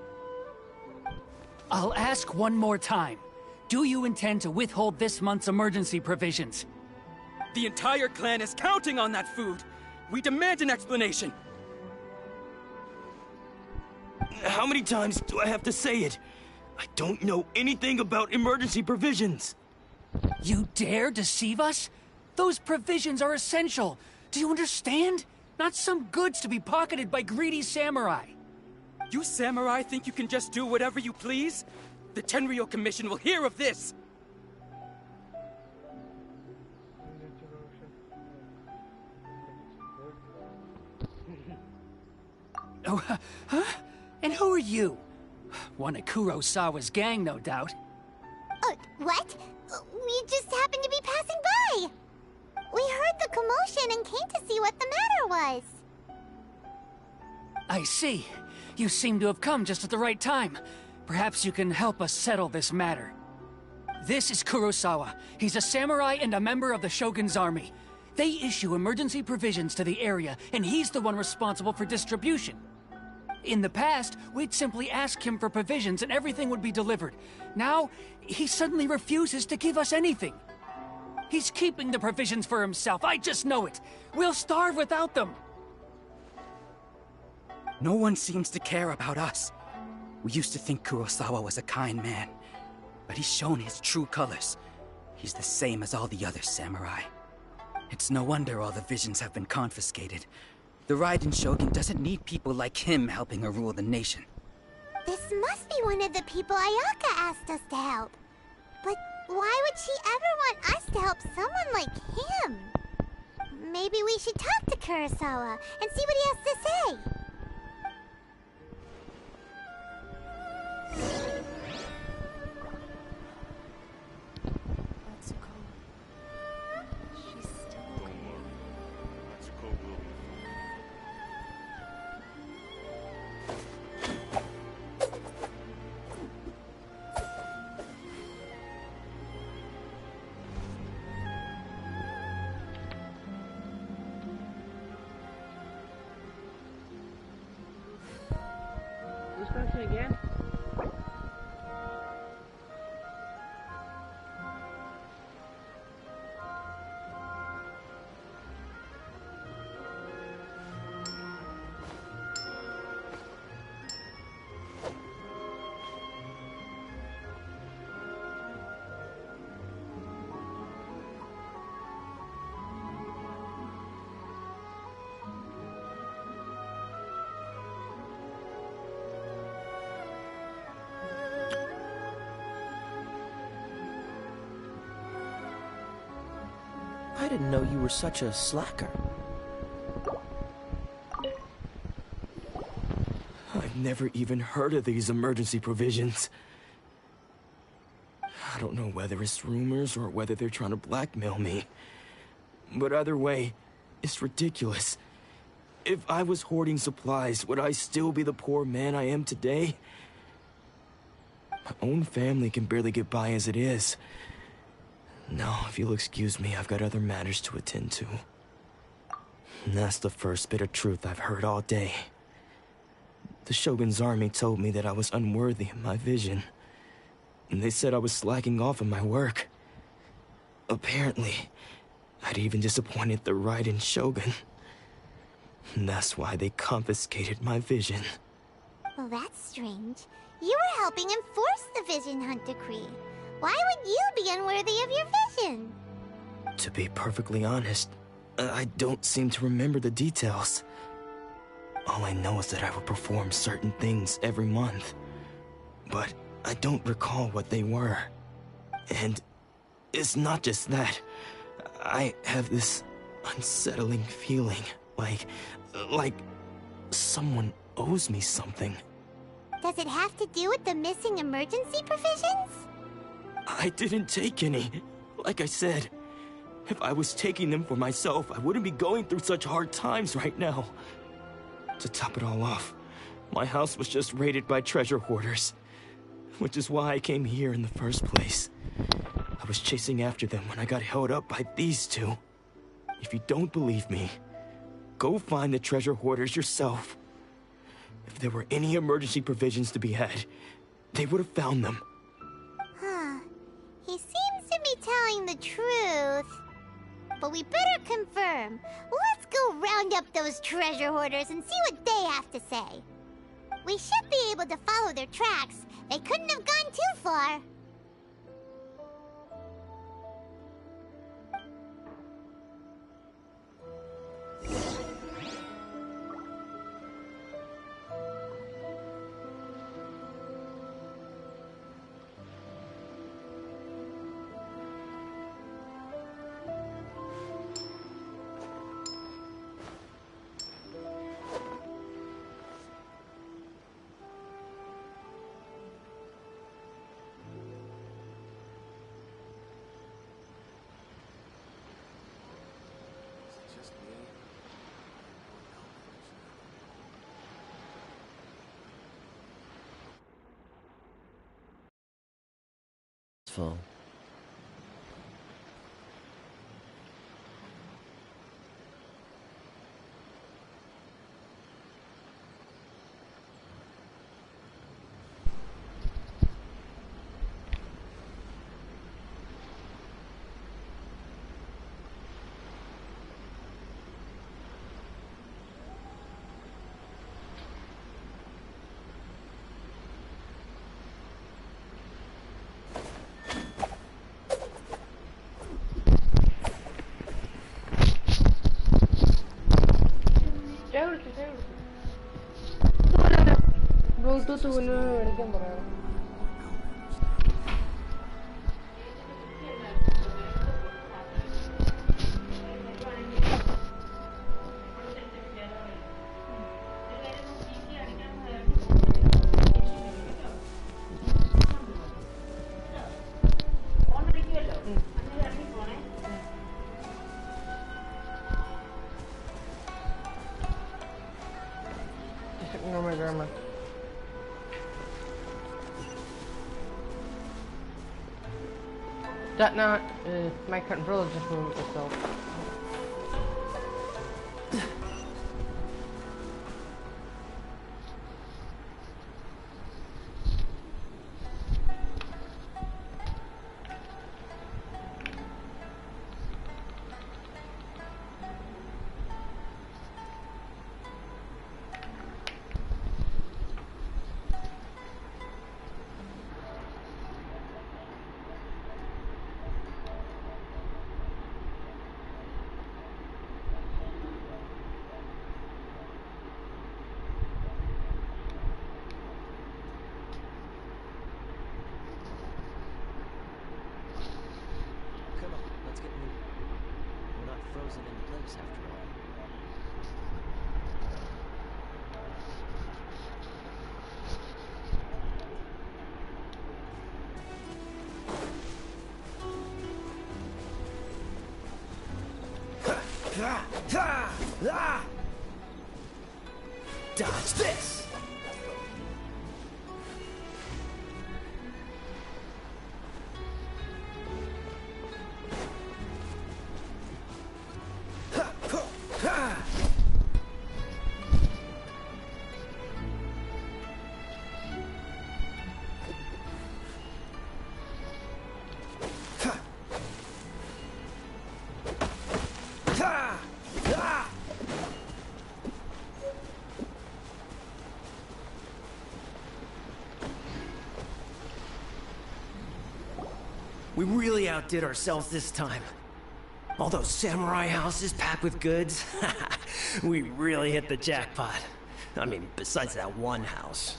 I'll ask one more time. Do you intend to withhold this month's emergency provisions? The entire clan is counting on that food. We demand an explanation. How many times do I have to say it? I don't know anything about emergency provisions. You dare deceive us? Those provisions are essential. Do you understand? Not some goods to be pocketed by greedy samurai. You samurai think you can just do whatever you please? The Tenryou Commission will hear of this! Oh, huh? And who are you? One of Kurosawa's gang, no doubt. What? We just happened to be passing by. We heard the commotion and came to see what the matter was. I see. You seem to have come just at the right time. Perhaps you can help us settle this matter. This is Kurosawa. He's a samurai and a member of the Shogun's army. They issue emergency provisions to the area, and he's the one responsible for distribution. In the past, we'd simply ask him for provisions and everything would be delivered. Now, he suddenly refuses to give us anything. He's keeping the provisions for himself, I just know it. We'll starve without them. No one seems to care about us. We used to think Kurosawa was a kind man, but he's shown his true colors. He's the same as all the other samurai. It's no wonder all the visions have been confiscated. The Raiden Shogun doesn't need people like him helping her rule the nation. This must be one of the people Ayaka asked us to help. But why would she ever want us to help someone like him? Maybe we should talk to Kurosawa and see what he has to say. Again? I didn't know you were such a slacker. I've never even heard of these emergency provisions. I don't know whether it's rumors or whether they're trying to blackmail me. But either way, it's ridiculous. If I was hoarding supplies, would I still be the poor man I am today? My own family can barely get by as it is. Now, if you'll excuse me, I've got other matters to attend to. And that's the first bit of truth I've heard all day. The Shogun's army told me that I was unworthy of my vision. And they said I was slacking off in my work. Apparently, I'd even disappointed the Raiden Shogun. And that's why they confiscated my vision. Well, that's strange. You were helping enforce the Vision Hunt decree. Why would you be unworthy of your vision? To be perfectly honest, I don't seem to remember the details. All I know is that I would perform certain things every month. But I don't recall what they were. And it's not just that. I have this unsettling feeling, like someone owes me something. Does it have to do with the missing emergency provisions? I didn't take any. Like I said, if I was taking them for myself, I wouldn't be going through such hard times right now. To top it all off, my house was just raided by treasure hoarders, which is why I came here in the first place. I was chasing after them when I got held up by these two. If you don't believe me, go find the treasure hoarders yourself. If there were any emergency provisions to be had, they would have found them. Huh. He seems to be telling the truth. But we better confirm. Let's go round up those treasure hoarders and see what they have to say. We should be able to follow their tracks. They couldn't have gone too far. Full. Bluetooth മേടിക്കാൻ പറയാം. That not, my controller just moved itself. Dodge this! We really outdid ourselves this time. All those samurai houses packed with goods. We really hit the jackpot. I mean, besides that one house.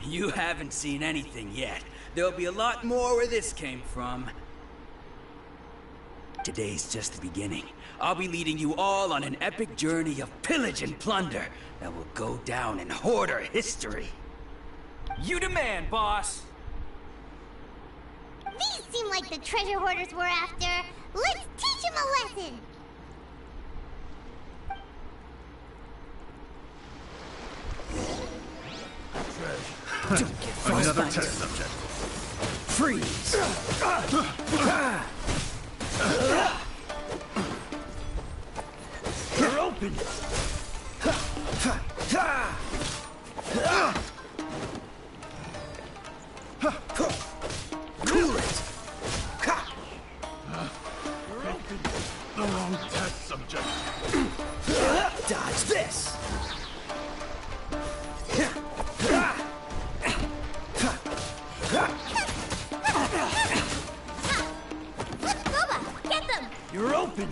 You haven't seen anything yet. There'll be a lot more where this came from. Today's just the beginning. I'll be leading you all on an epic journey of pillage and plunder that will go down in hoarder history. You demand, boss! These seem like the treasure hoarders we're after. Let's teach them a lesson! Another test subject. Freeze! You're open! Cool it! The wrong test subject. Dodge this! Boba, get them! You're open!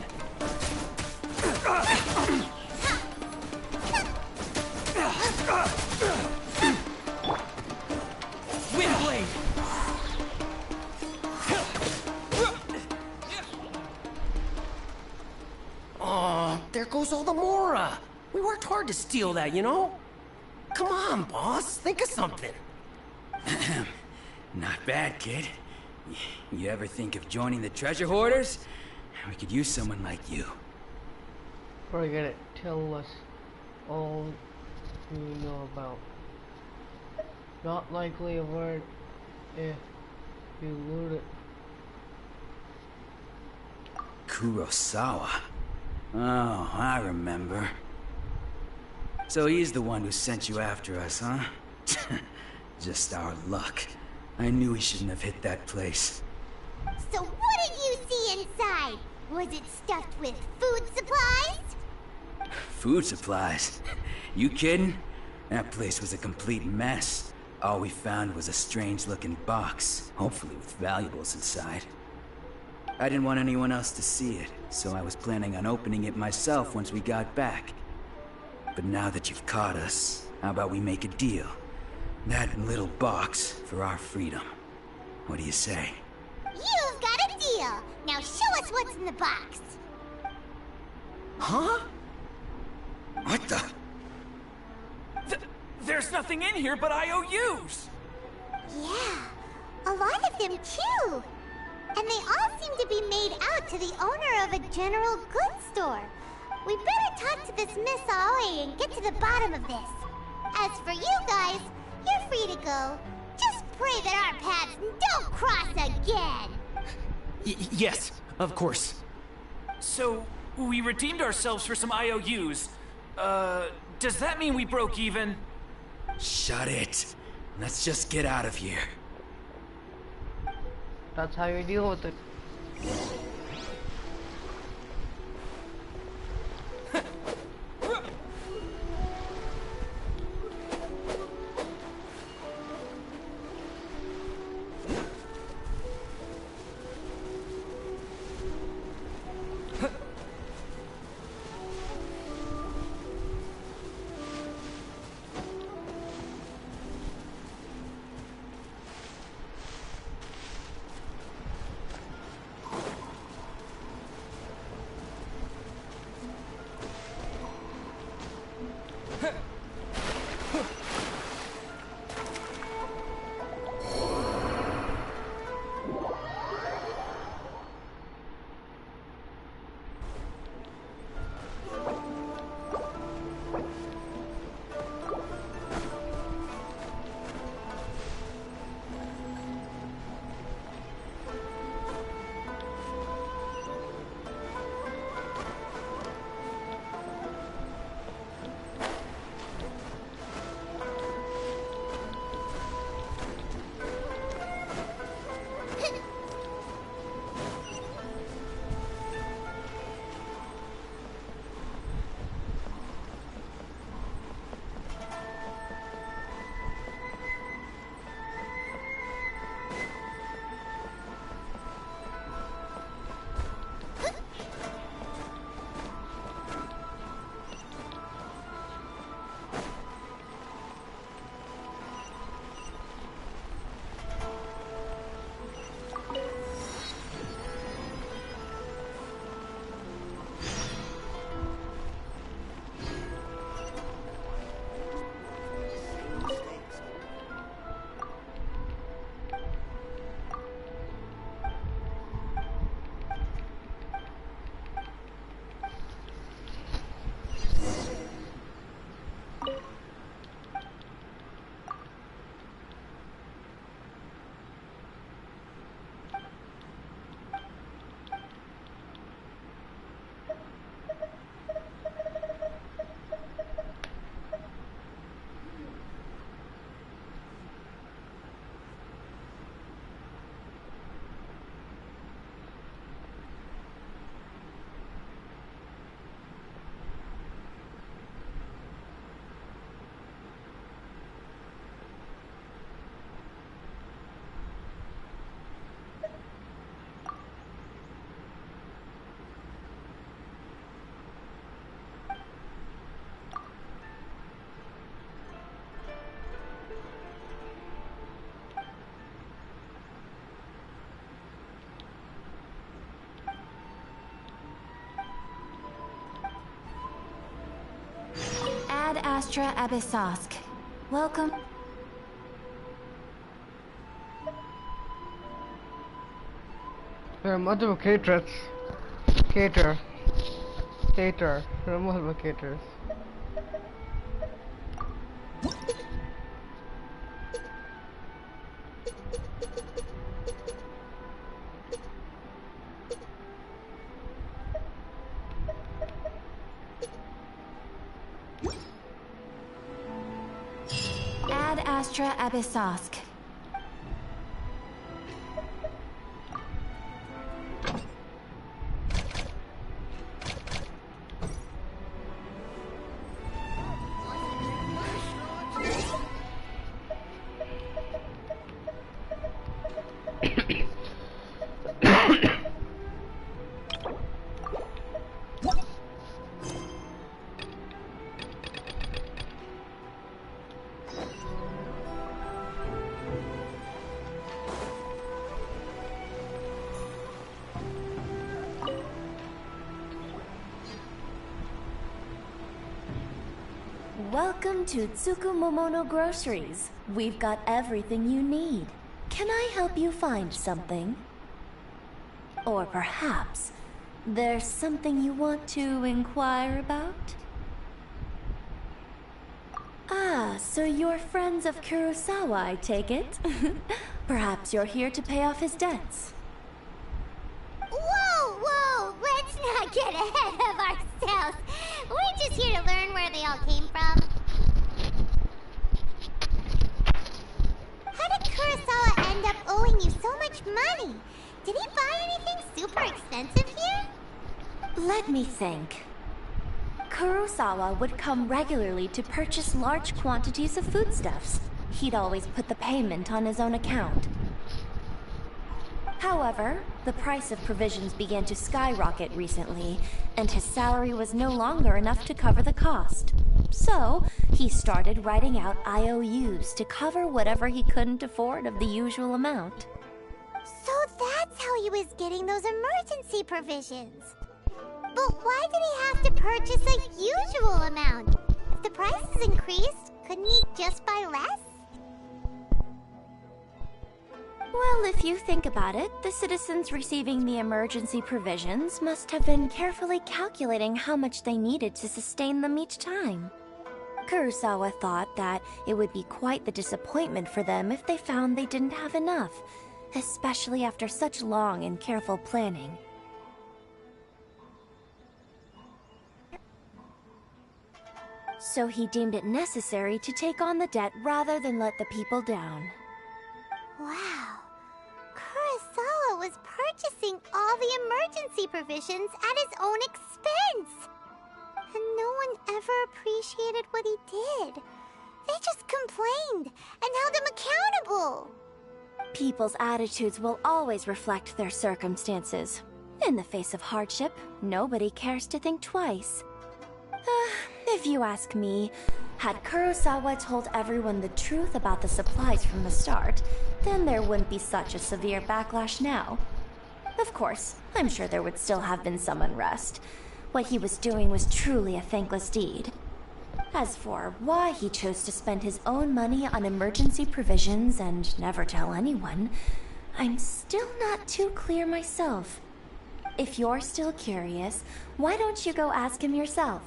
Wind blade! Oh, there goes all the Mora. We worked hard to steal that, you know? Come on, boss. Think of something. Not bad, kid. You ever think of joining the treasure hoarders? We could use someone like you. Forget it. Tell us all you know about. Not likely a word if you loot it. Kurosawa. Oh, I remember. So he's the one who sent you after us, huh? Just our luck. I knew we shouldn't have hit that place. So what did you see inside? Was it stuffed with food supplies? Food supplies? You kidding? That place was a complete mess. All we found was a strange-looking box, hopefully with valuables inside. I didn't want anyone else to see it, so I was planning on opening it myself once we got back. But now that you've caught us, how about we make a deal? That little box for our freedom. What do you say? You've got a deal! Now show us what's in the box! Huh? What the? There's nothing in here but IOUs! Yeah, a lot of them too! And they all seem to be made out to the owner of a general goods store. We better talk to this Miss Aoi and get to the bottom of this. As for you guys, you're free to go. Just pray that our paths don't cross again! Yes, of course. So, we redeemed ourselves for some IOUs. Does that mean we broke even? Shut it. Let's just get out of here. That's how you deal with it. Ad Astra Abyssosk. Welcome. Multiple caters. Cater. Multiple caters. Ad Astra Abyssosk. Welcome to Tsukumomono Groceries. We've got everything you need. Can I help you find something? Or perhaps there's something you want to inquire about? Ah, so you're friends of Kurosawa, I take it? Perhaps you're here to pay off his debts. Whoa! Let's not get ahead of ourselves. We're just here to learn where they all came from. How did Kurosawa end up owing you so much money? Did he buy anything super expensive here? Let me think. Kurosawa would come regularly to purchase large quantities of foodstuffs. He'd always put the payment on his own account. However, the price of provisions began to skyrocket recently, and his salary was no longer enough to cover the cost. So, he started writing out IOUs to cover whatever he couldn't afford of the usual amount. So that's how he was getting those emergency provisions. But why did he have to purchase a usual amount? If the prices increased, couldn't he just buy less? Well, if you think about it, the citizens receiving the emergency provisions must have been carefully calculating how much they needed to sustain them each time. Kurosawa thought that it would be quite the disappointment for them if they found they didn't have enough, especially after such long and careful planning. So he deemed it necessary to take on the debt rather than let the people down. Wow. Kurosawa was purchasing all the emergency provisions at his own expense. And no one ever appreciated what he did. They just complained and held him accountable. People's attitudes will always reflect their circumstances. In the face of hardship, nobody cares to think twice. If you ask me, Had Kurosawa told everyone the truth about the supplies from the start, then there wouldn't be such a severe backlash now. Of course, I'm sure there would still have been some unrest. What he was doing was truly a thankless deed. As for why he chose to spend his own money on emergency provisions and never tell anyone, I'm still not too clear myself. If you're still curious, why don't you go ask him yourself?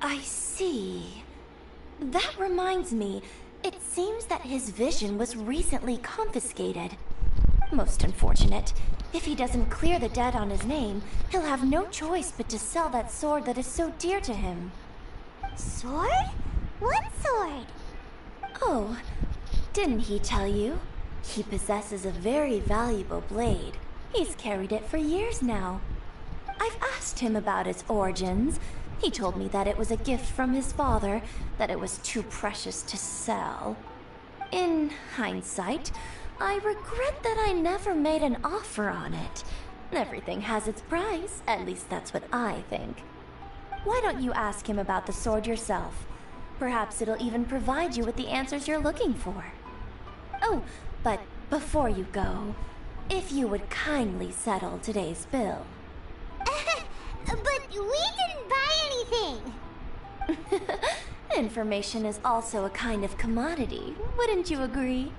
I see. That reminds me, it seems that his vision was recently confiscated. Most unfortunate. If he doesn't clear the debt on his name, he'll have no choice but to sell that sword that is so dear to him. Sword? What sword? Oh, didn't he tell you? He possesses a very valuable blade. He's carried it for years now. I've asked him about its origins. He told me that it was a gift from his father, that it was too precious to sell. In hindsight, I regret that I never made an offer on it. Everything has its price, at least that's what I think. Why don't you ask him about the sword yourself? Perhaps it'll even provide you with the answers you're looking for. Oh, but before you go, if you would kindly settle today's bill. But we didn't buy anything! Information is also a kind of commodity, wouldn't you agree?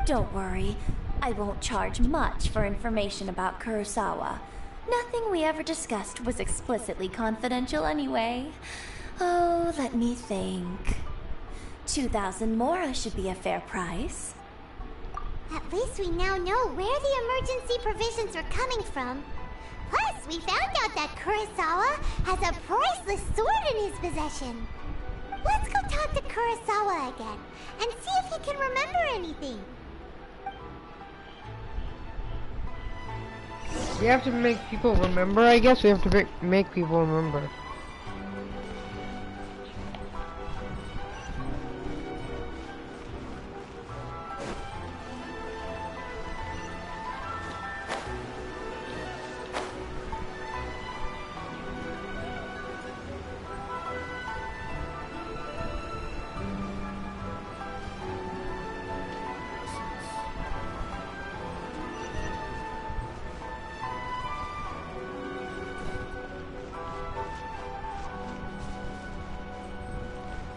Don't worry, I won't charge much for information about Kurosawa. Nothing we ever discussed was explicitly confidential anyway. Oh, let me think. 2,000 mora should be a fair price. At least we now know where the emergency provisions are coming from. Plus, we found out that Kurosawa has a priceless sword in his possession. Let's go talk to Kurosawa again and see if he can remember anything. We have to make people remember, I guess. We have to make people remember.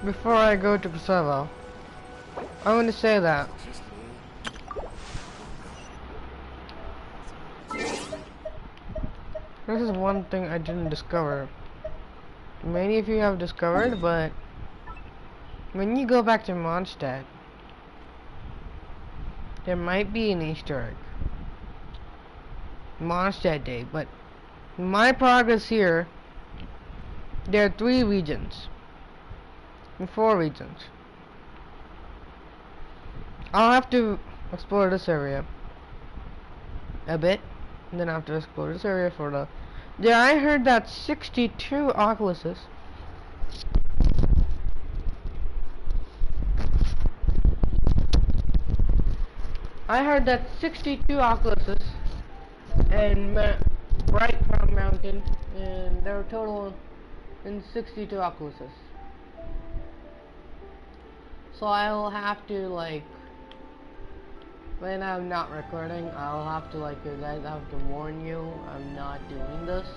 Before I go to Kuseto, I want to say that this is one thing I didn't discover. Many of you have discovered, but when you go back to Mondstadt, there might be an Easter egg. Mondstadt Day, but in my progress here, there are 3 regions. In 4 regions. I'll have to explore this area a bit, and then I have to explore this area for the... Yeah, I heard that 62 Oculuses. I heard that 62 Oculuses and Bright Crown Mountain, and there are total in 62 Oculuses. So I'll have to, like, when I'm not recording, I'll have to, like, you guys, I have to warn you, I'm not doing this.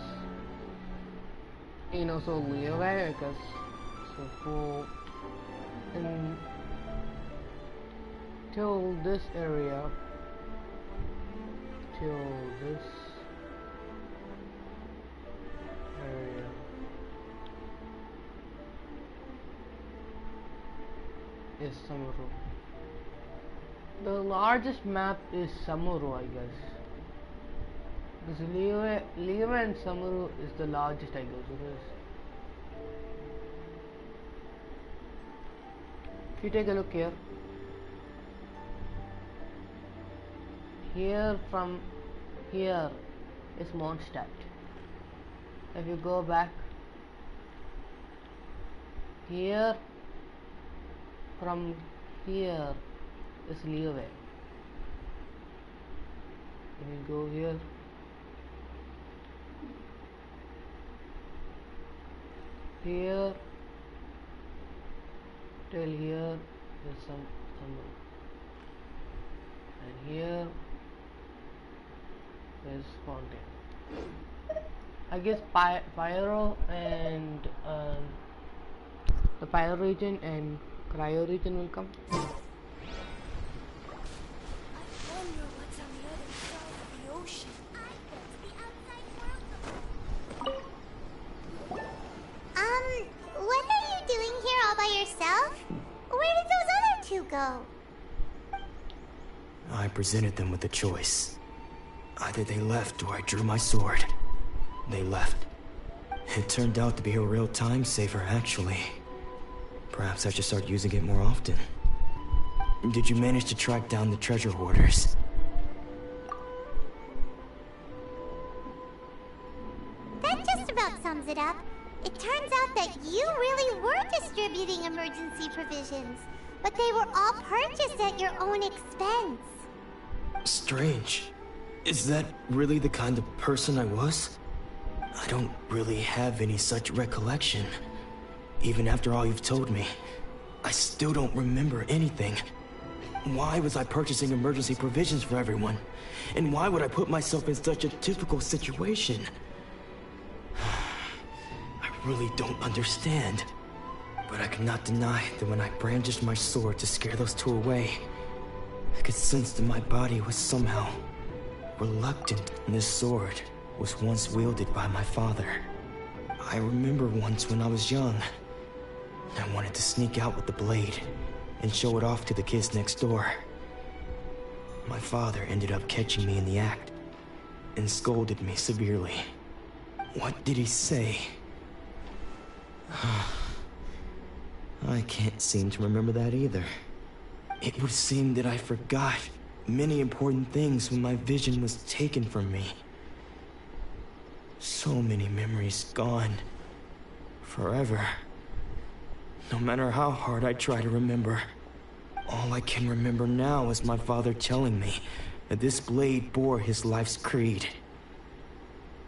You know, so leeway, because so full, and till this area, till this area. Is Samuru. The largest map is Samuru, I guess. Because Liyue and Samuru is the largest, I guess. Because if you take a look here, from here is Mondstadt. If you go back here, from here is Liyue. If you go here, here till here is some and here is fountain. I guess pyro and the pyro region and cryo region will come. I wonder what's on the other side of the ocean. What are you doing here all by yourself? Where did those other two go? I presented them with a choice. Either they left or I drew my sword. They left. It turned out to be a real time saver, actually. Perhaps I should start using it more often. Did you manage to track down the treasure hoarders? That just about sums it up. It turns out that you really were distributing emergency provisions, but they were all purchased at your own expense. Strange. Is that really the kind of person I was? I don't really have any such recollection. Even after all you've told me, I still don't remember anything. Why was I purchasing emergency provisions for everyone? And why would I put myself in such a difficult situation? I really don't understand. But I cannot deny that when I brandished my sword to scare those two away, I could sense that my body was somehow reluctant. And this sword was once wielded by my father. I remember once when I was young, I wanted to sneak out with the blade and show it off to the kids next door. My father ended up catching me in the act and scolded me severely. What did he say? I can't seem to remember that either. It would seem that I forgot many important things when my vision was taken from me. So many memories gone. Forever. No matter how hard I try to remember, all I can remember now is my father telling me that this blade bore his life's creed.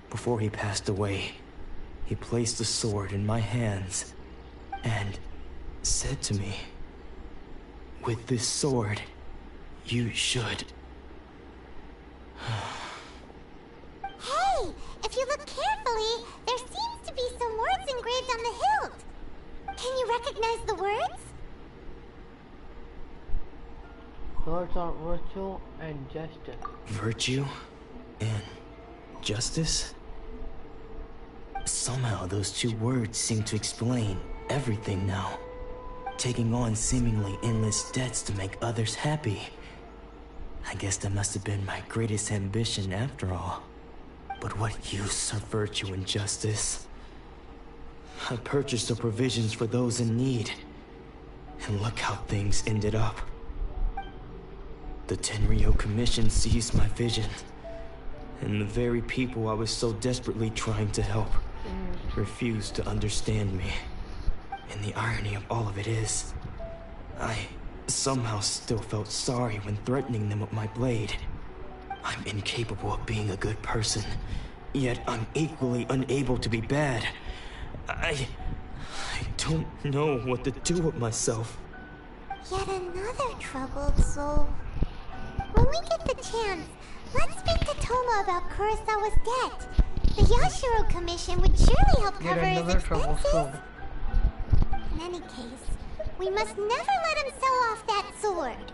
Before he passed away, he placed the sword in my hands and said to me, "With this sword, you should..." Hey, if you look carefully, there seems to be some words engraved on the hilt. Can you recognize the words? Words are virtue and justice. Virtue and justice? Somehow those two words seem to explain everything now. Taking on seemingly endless debts to make others happy. I guess that must have been my greatest ambition after all. But what use are virtue and justice? I purchased the provisions for those in need. And look how things ended up. The Tenryo Commission seized my vision. And the very people I was so desperately trying to help refused to understand me. And the irony of all of it is, I somehow still felt sorry when threatening them with my blade. I'm incapable of being a good person, yet I'm equally unable to be bad. I don't know what to do with myself. Yet another troubled soul. When we get the chance, let's speak to Toma about Kurosawa's debt. The Yashiro Commission would surely help cover his expenses. In any case, we must never let him sell off that sword.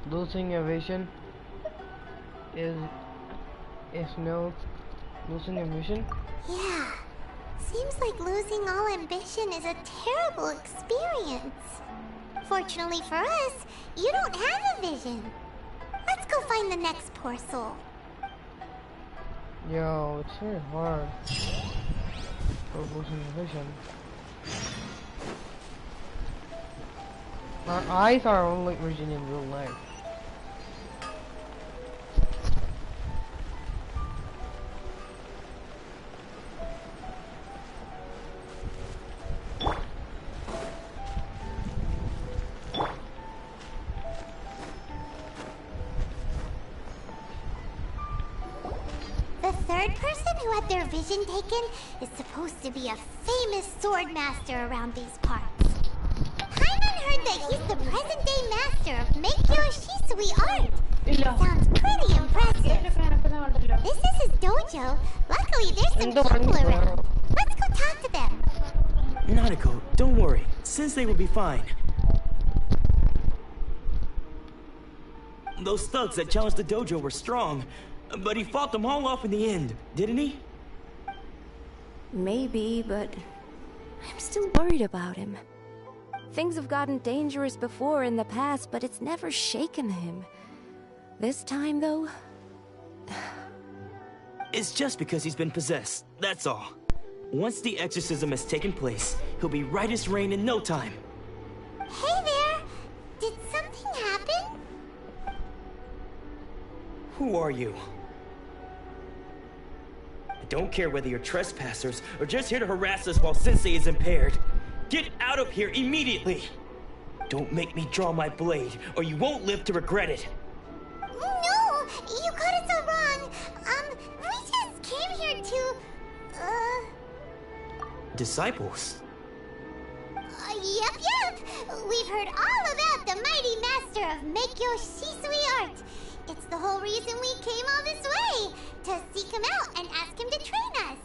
Losing your vision is no losing your vision? Yeah. Seems like losing all ambition is a terrible experience. Fortunately for us, you don't have a vision. Let's go find the next poor soul. Yo, it's very hard for losing your vision. Our eyes are our only vision in real life. The third person who had their vision taken is supposed to be a famous sword master around these parts. that he's the present-day master of Meikyo Shisui art. Sounds pretty impressive. This is his dojo. Luckily, there's some people around. Let's go talk to them. Nanako, don't worry. Sensei will be fine. Those thugs that challenged the dojo were strong, but he fought them all off in the end, didn't he? Maybe, but I'm still worried about him. Things have gotten dangerous before in the past, but it's never shaken him. This time, though... It's just because he's been possessed, that's all. Once the exorcism has taken place, he'll be right as rain in no time. Hey there! Did something happen? Who are you? I don't care whether you're trespassers or just here to harass us while Sensei is impaired. Get out of here immediately! Don't make me draw my blade, or you won't live to regret it. No! You got it so wrong! We just came here to... Disciples? Yep. We've heard all about the mighty master of Meikyo Shisui art. It's the whole reason we came all this way, to seek him out and ask him to train us.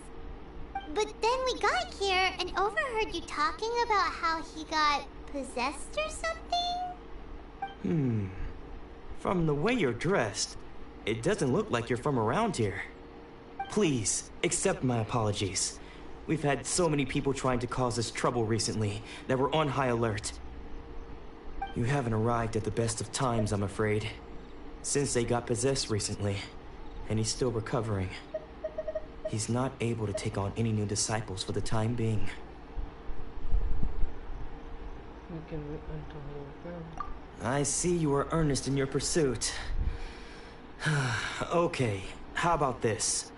But then we got here and overheard you talking about how he got possessed or something? From the way you're dressed, it doesn't look like you're from around here. Please, accept my apologies. We've had so many people trying to cause us trouble recently that we're on high alert. You haven't arrived at the best of times, I'm afraid. Sensei got possessed recently, and he's still recovering. He's not able to take on any new disciples for the time being. I see you are earnest in your pursuit. Okay, how about this?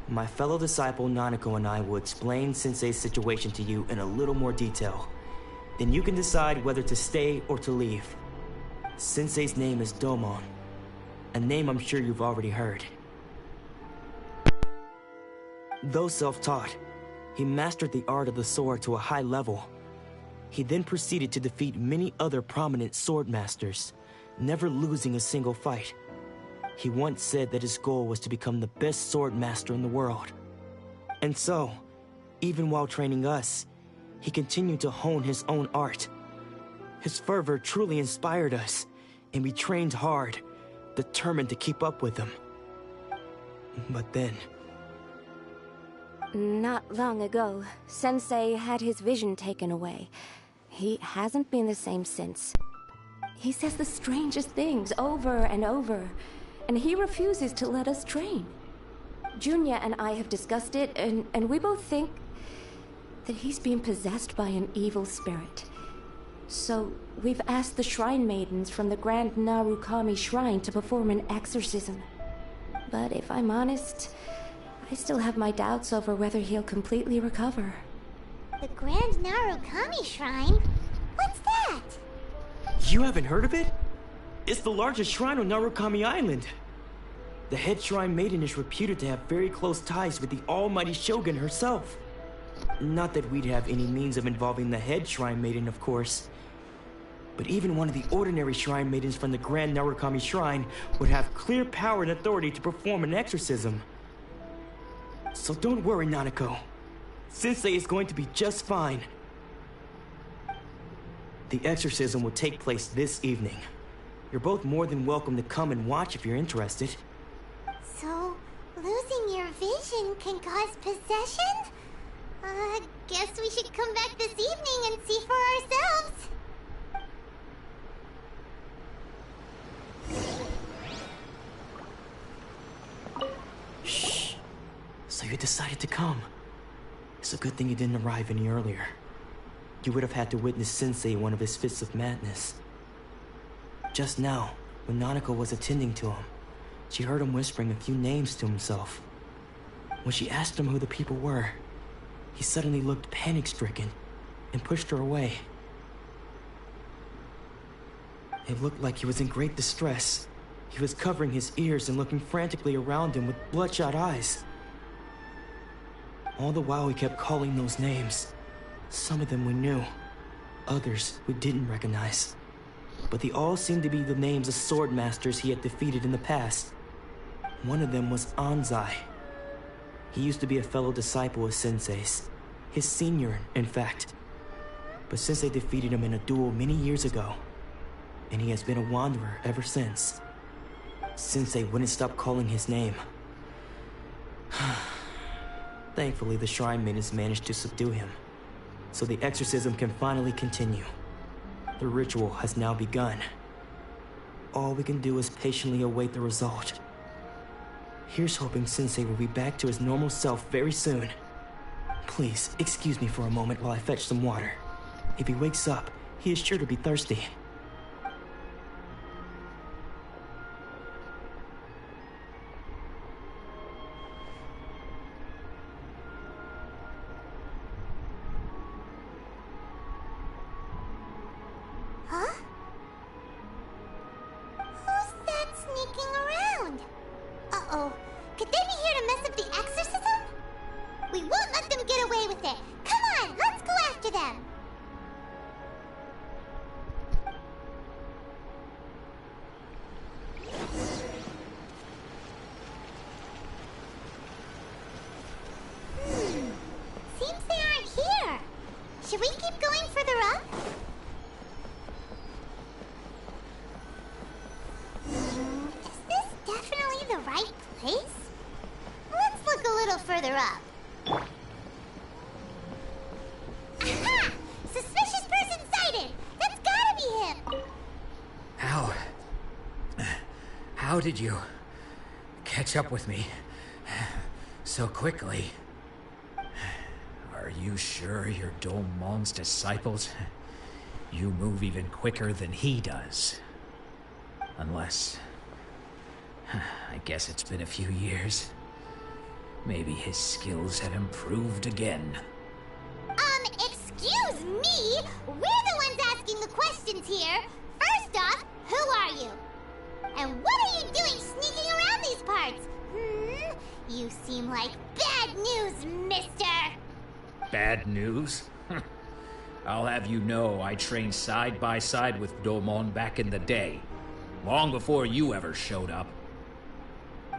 My fellow disciple Nanako and I will explain Sensei's situation to you in a little more detail. Then you can decide whether to stay or to leave. Sensei's name is Domon, a name I'm sure you've already heard. Though self-taught, he mastered the art of the sword to a high level. He then proceeded to defeat many other prominent sword masters, never losing a single fight. He once said that his goal was to become the best sword master in the world. And so, even while training us, he continued to hone his own art. His fervor truly inspired us, and we trained hard, determined to keep up with him. But then... Not long ago, Sensei had his vision taken away. He hasn't been the same since. He says the strangest things over and over, and he refuses to let us train. Junya and I have discussed it, and we both think that he's being possessed by an evil spirit. So we've asked the shrine maidens from the Grand Narukami Shrine to perform an exorcism. But if I'm honest, I still have my doubts over whether he'll completely recover. The Grand Narukami Shrine? What's that? You haven't heard of it? It's the largest shrine on Narukami Island. The head shrine maiden is reputed to have very close ties with the almighty Shogun herself. Not that we'd have any means of involving the head shrine maiden, of course. But even one of the ordinary shrine maidens from the Grand Narukami Shrine would have clear power and authority to perform an exorcism. So don't worry, Nanako. Sensei is going to be just fine. The exorcism will take place this evening. You're both more than welcome to come and watch if you're interested. So, losing your vision can cause possession? Guess we should come back this evening and see for ourselves. Shh. So you decided to come. It's a good thing you didn't arrive any earlier. You would have had to witness Sensei in one of his fits of madness. Just now, when Nanako was attending to him, she heard him whispering a few names to himself. When she asked him who the people were, he suddenly looked panic-stricken and pushed her away. It looked like he was in great distress. He was covering his ears and looking frantically around him with bloodshot eyes. All the while he kept calling those names. Some of them we knew. others we didn't recognize. But they all seemed to be the names of sword masters he had defeated in the past. One of them was Anzai. He used to be a fellow disciple of Sensei's. His senior, in fact. But Sensei defeated him in a duel many years ago, and he has been a wanderer ever since. Sensei wouldn't stop calling his name. Thankfully, the Shrine Maidens managed to subdue him, so the exorcism can finally continue. The ritual has now begun. All we can do is patiently await the result. Here's hoping Sensei will be back to his normal self very soon. Please, excuse me for a moment while I fetch some water. If he wakes up, he is sure to be thirsty. Huh? Who's that sneaking around? Uh-oh. Could they be here to mess up the exorcism? We won't let them get away with it. Come on, let's go after them. Seems they aren't here. Should we keep going further up? Is this definitely the right place? Let's look a little further up. Aha! Suspicious person sighted! That's gotta be him! How did you catch up with me so quickly? Are you sure you're Domon's disciples? You move even quicker than he does. Unless... I guess it's been a few years. Maybe his skills have improved again. Excuse me? We're the ones asking the questions here. First off, who are you? And what are you doing sneaking around these parts? You seem like bad news, mister. Bad news? I'll have you know I trained side by side with Domon back in the day. Long before you ever showed up.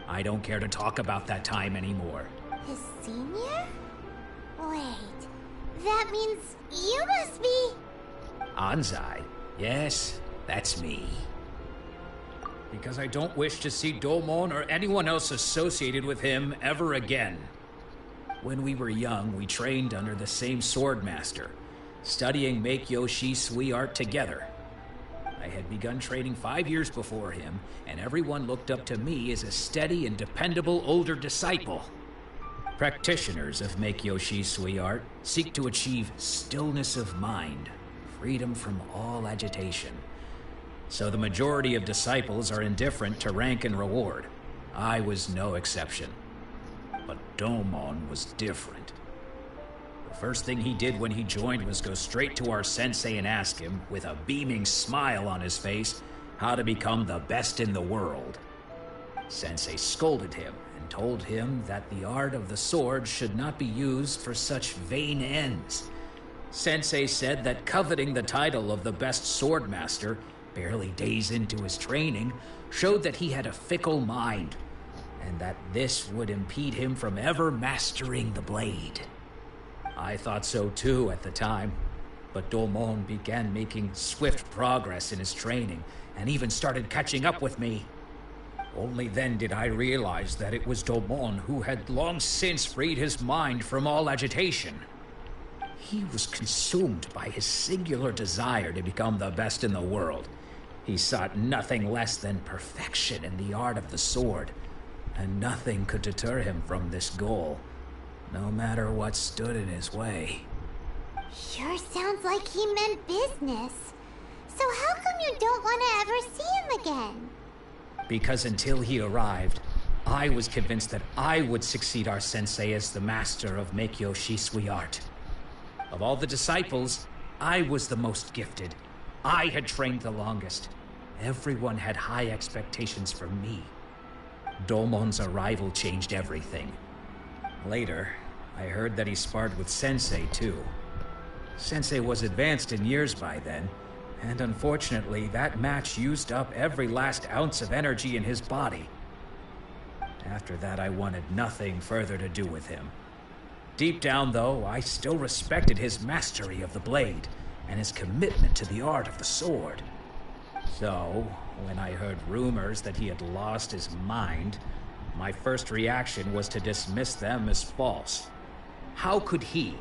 I don't care to talk about that time anymore. His senior? Wait, that means you must be... Anzai? Yes, that's me. Because I don't wish to see Domon or anyone else associated with him ever again. When we were young, we trained under the same sword master, studying Meikyo Shisui art together. I had begun training 5 years before him, and everyone looked up to me as a steady and dependable older disciple. Practitioners of Meikyo Shisui art seek to achieve stillness of mind, freedom from all agitation. So the majority of disciples are indifferent to rank and reward. I was no exception. But Domon was different. The first thing he did when he joined was go straight to our sensei and ask him, with a beaming smile on his face, how to become the best in the world. Sensei scolded him and told him that the art of the sword should not be used for such vain ends. Sensei said that coveting the title of the best sword master, barely days into his training, showed that he had a fickle mind, and that this would impede him from ever mastering the blade. I thought so too at the time, but Domon began making swift progress in his training, and even started catching up with me. Only then did I realize that it was Domon who had long since freed his mind from all agitation. He was consumed by his singular desire to become the best in the world. He sought nothing less than perfection in the art of the sword, and nothing could deter him from this goal, no matter what stood in his way. Sure sounds like he meant business. So how come you don't want to ever see him again? Because until he arrived, I was convinced that I would succeed our sensei as the master of Meikyo Shisui art. Of all the disciples, I was the most gifted. I had trained the longest. Everyone had high expectations from me. Domon's arrival changed everything. Later, I heard that he sparred with Sensei, too. Sensei was advanced in years by then, and unfortunately, that match used up every last ounce of energy in his body. After that, I wanted nothing further to do with him. Deep down, though, I still respected his mastery of the blade and his commitment to the art of the sword. So, when I heard rumors that he had lost his mind, my first reaction was to dismiss them as false. How could he,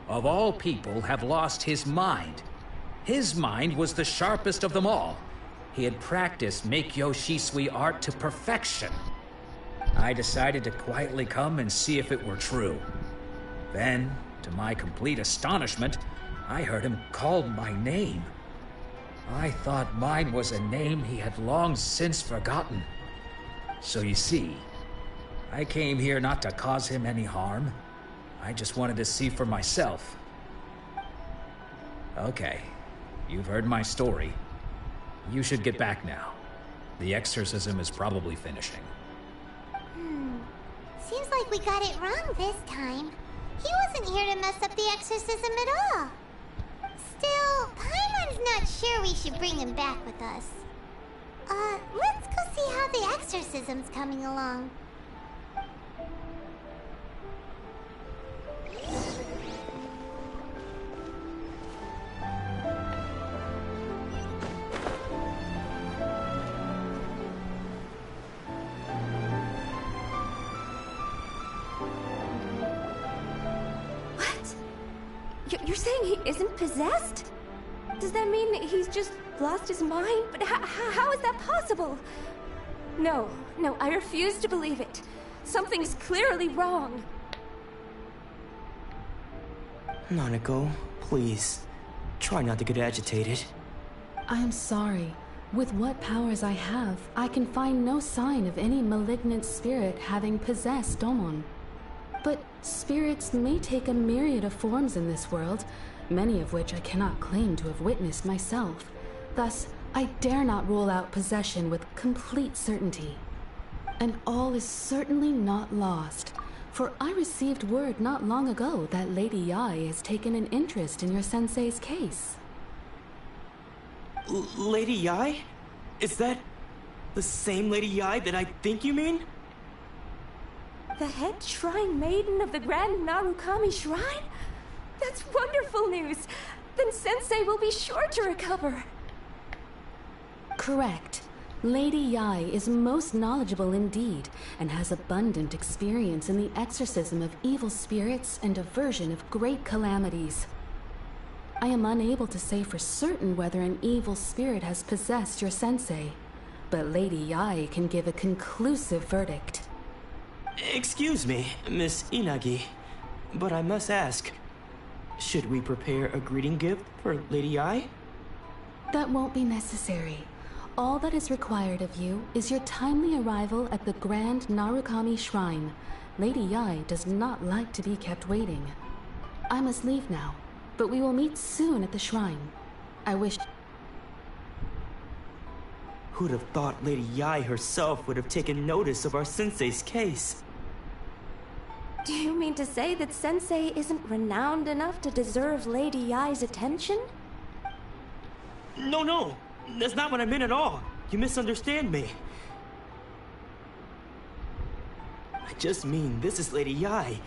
of all people, have lost his mind? His mind was the sharpest of them all. He had practiced Meikyo Shisui art to perfection. I decided to quietly come and see if it were true. Then, to my complete astonishment, I heard him call my name. I thought mine was a name he had long since forgotten. So you see, I came here not to cause him any harm. I just wanted to see for myself. Okay, you've heard my story. You should get back now. The exorcism is probably finishing. Seems like we got it wrong this time. He wasn't here to mess up the exorcism at all. Still, Paimon's not sure we should bring him back with us. Let's go see how the exorcism's coming along. You're saying he isn't possessed? Does that mean that he's just lost his mind? But how is that possible? No, I refuse to believe it. Something's clearly wrong. Nanako, please, try not to get agitated. I am sorry. With what powers I have, I can find no sign of any malignant spirit having possessed Domon. But spirits may take a myriad of forms in this world, many of which I cannot claim to have witnessed myself. Thus, I dare not rule out possession with complete certainty. And all is certainly not lost, for I received word not long ago that Lady Yae has taken an interest in your sensei's case. Lady Yae? Is that the same Lady Yae that I think you mean? The head shrine maiden of the Grand Narukami Shrine? That's wonderful news! Then Sensei will be sure to recover. Correct. Lady Yae is most knowledgeable indeed, and has abundant experience in the exorcism of evil spirits and aversion of great calamities. I am unable to say for certain whether an evil spirit has possessed your sensei, but Lady Yae can give a conclusive verdict. Excuse me, Miss Inagi, but I must ask, should we prepare a greeting gift for Lady Yae? That won't be necessary. All that is required of you is your timely arrival at the Grand Narukami Shrine. Lady Yae does not like to be kept waiting. I must leave now, but we will meet soon at the shrine. I wish... Who'd have thought Lady Yae herself would have taken notice of our sensei's case? Do you mean to say that Sensei isn't renowned enough to deserve Lady Yae's attention? No, that's not what I meant at all. You misunderstand me. I just mean this is Lady Yae,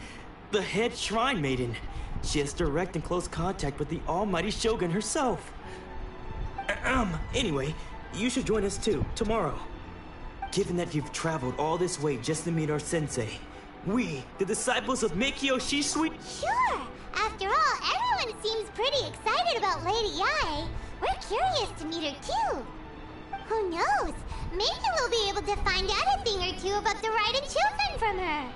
the head shrine maiden. She has direct and close contact with the almighty Shogun herself. Anyway, you should join us too, tomorrow. Given that you've traveled all this way just to meet our sensei, we, the disciples of Meikyo Shisui... Sure! After all, everyone seems pretty excited about Lady Yae. We're curious to meet her too. Who knows? Maybe we'll be able to find out a thing or two about the Raiden children from her.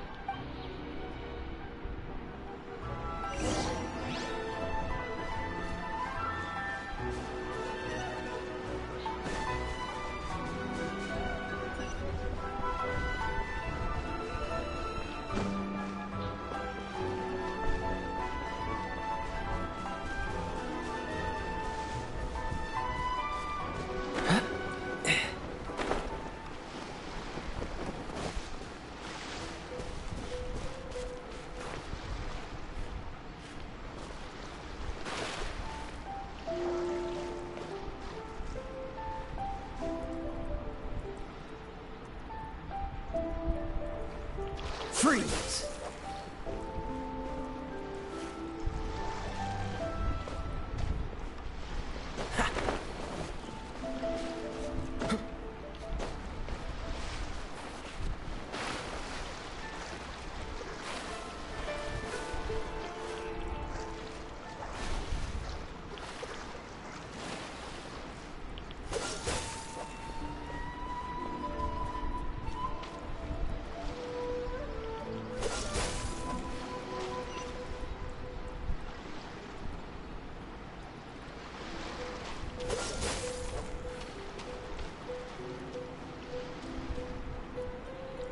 Freeze!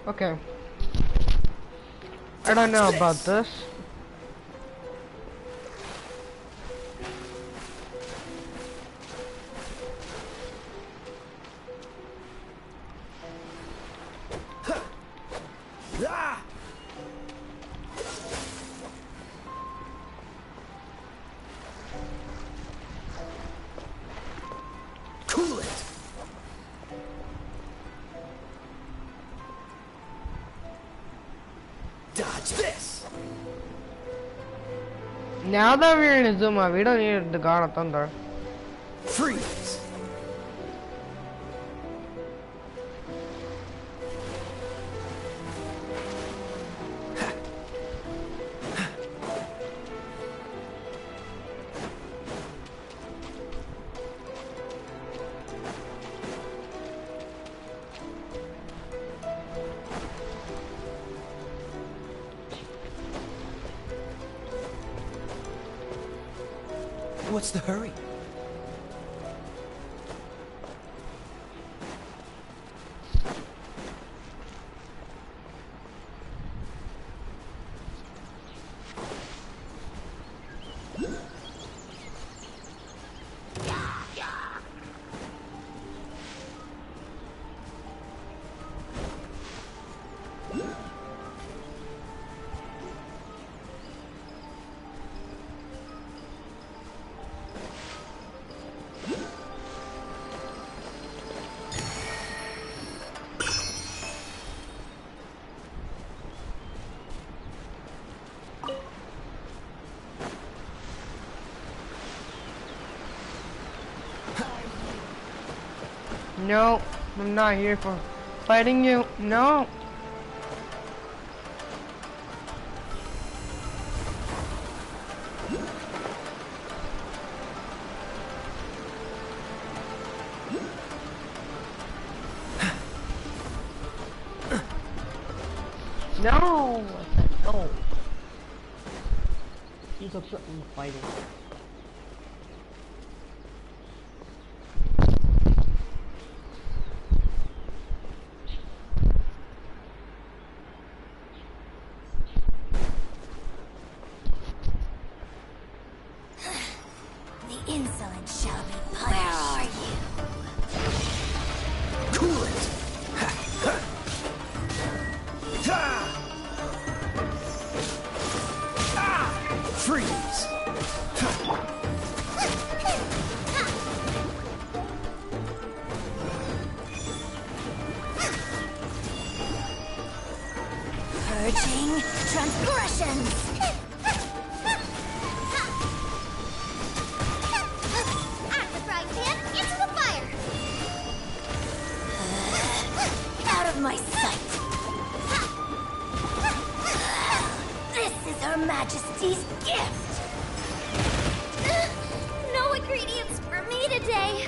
Okay. I don't know about this. Cool it! Dodge this! Now that we're in INAZUMA, we don't need the God of Thunder. Freeze! What's the hurry? No, I'm not here for fighting you. No. No! I said no. He's upset with fighting. The insolent shall be punished. Where are you? Cool it! Freeze! Purging transgressions! Out of the frying pan, into the fire! Out of my sight! This is Her Majesty's gift! No ingredients for me today!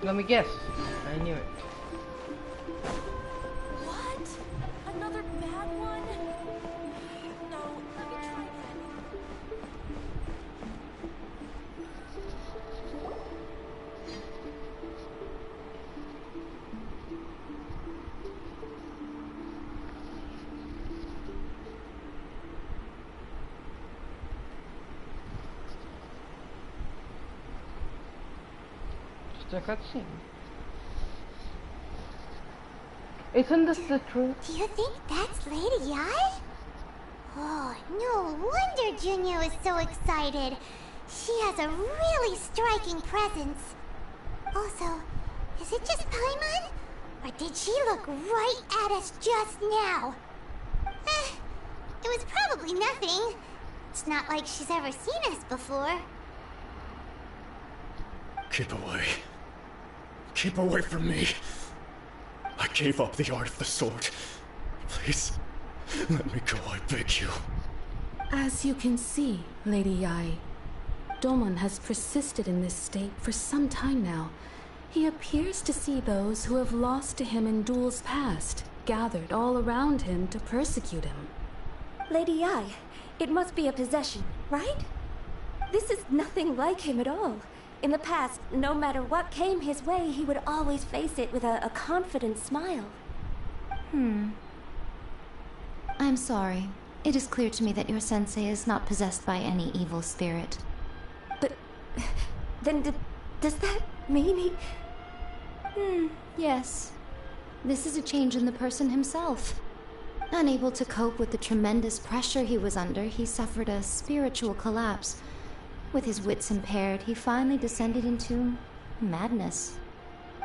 Let me guess. I knew it. What? Another bad one? No, let me try Just a cutscene. Isn't this the truth? Do you think that's Lady Ai? Oh, no wonder Junior is so excited. She has a really striking presence. Also, is it just Paimon? Or did she look right at us just now? It was probably nothing. It's not like she's ever seen us before. Keep away. Keep away from me. I gave up the art of the sword. Please, let me go, I beg you. As you can see, Lady Ai, Domon has persisted in this state for some time now. He appears to see those who have lost to him in duels past, gathered all around him to persecute him. Lady Ai, it must be a possession, right? This is nothing like him at all. In the past, no matter what came his way, he would always face it with a confident smile. I'm sorry. It is clear to me that your sensei is not possessed by any evil spirit. But then does that mean he... Yes. This is a change in the person himself. Unable to cope with the tremendous pressure he was under, he suffered a spiritual collapse. With his wits impaired, he finally descended into madness.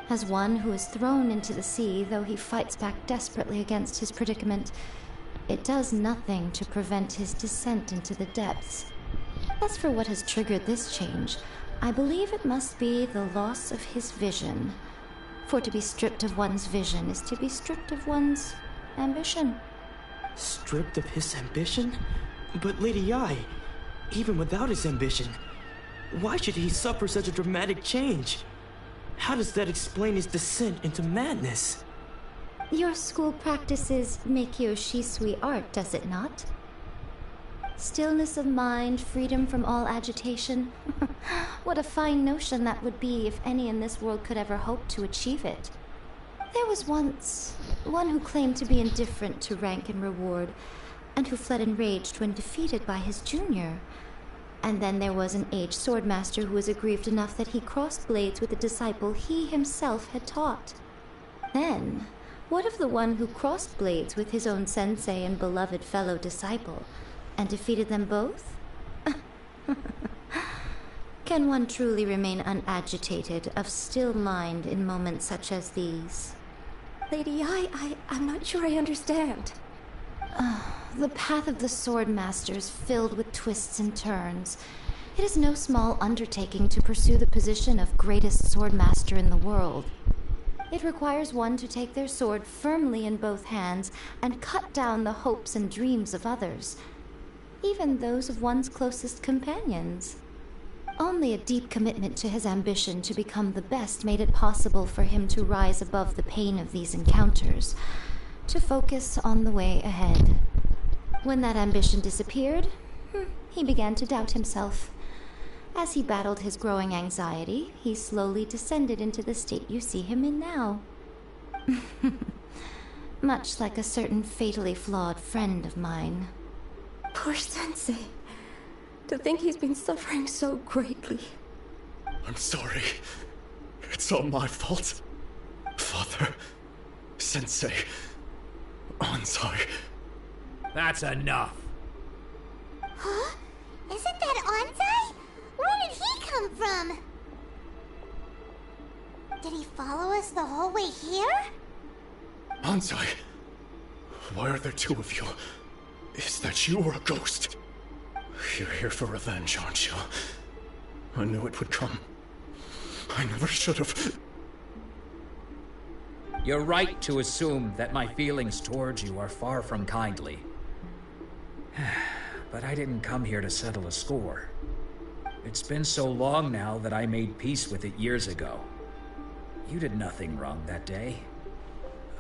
As one who is thrown into the sea, though he fights back desperately against his predicament, it does nothing to prevent his descent into the depths. As for what has triggered this change, I believe it must be the loss of his vision. For to be stripped of one's vision is to be stripped of one's ambition. Stripped of his ambition? But Lady Ai, even without his ambition, why should he suffer such a dramatic change? How does that explain his descent into madness? Your school practices Meikyo Shisui art, does it not? Stillness of mind, freedom from all agitation. What a fine notion that would be if any in this world could ever hope to achieve it. There was once one who claimed to be indifferent to rank and reward, and who fled enraged when defeated by his junior. And then there was an aged swordmaster who was aggrieved enough that he crossed blades with a disciple he himself had taught. Then, what of the one who crossed blades with his own sensei and beloved fellow disciple, and defeated them both? Can one truly remain unagitated, of still mind in moments such as these? Lady Ai, I'm not sure I understand. The path of the Swordmaster is filled with twists and turns. It is no small undertaking to pursue the position of greatest Swordmaster in the world. It requires one to take their sword firmly in both hands and cut down the hopes and dreams of others, even those of one's closest companions. Only a deep commitment to his ambition to become the best made it possible for him to rise above the pain of these encounters, to focus on the way ahead. When that ambition disappeared, he began to doubt himself. As he battled his growing anxiety, he slowly descended into the state you see him in now. Much like a certain fatally flawed friend of mine. Poor Sensei. To think he's been suffering so greatly. I'm sorry. It's all my fault. Father, Sensei, Ansai. That's enough. Huh? Isn't that Ansai? Where did he come from? Did he follow us the whole way here? Ansai, why are there two of you? Is that you or a ghost? You're here for revenge, aren't you? I knew it would come. I never should have. You're right to assume that my feelings towards you are far from kindly. But I didn't come here to settle a score. It's been so long now that I made peace with it years ago. You did nothing wrong that day.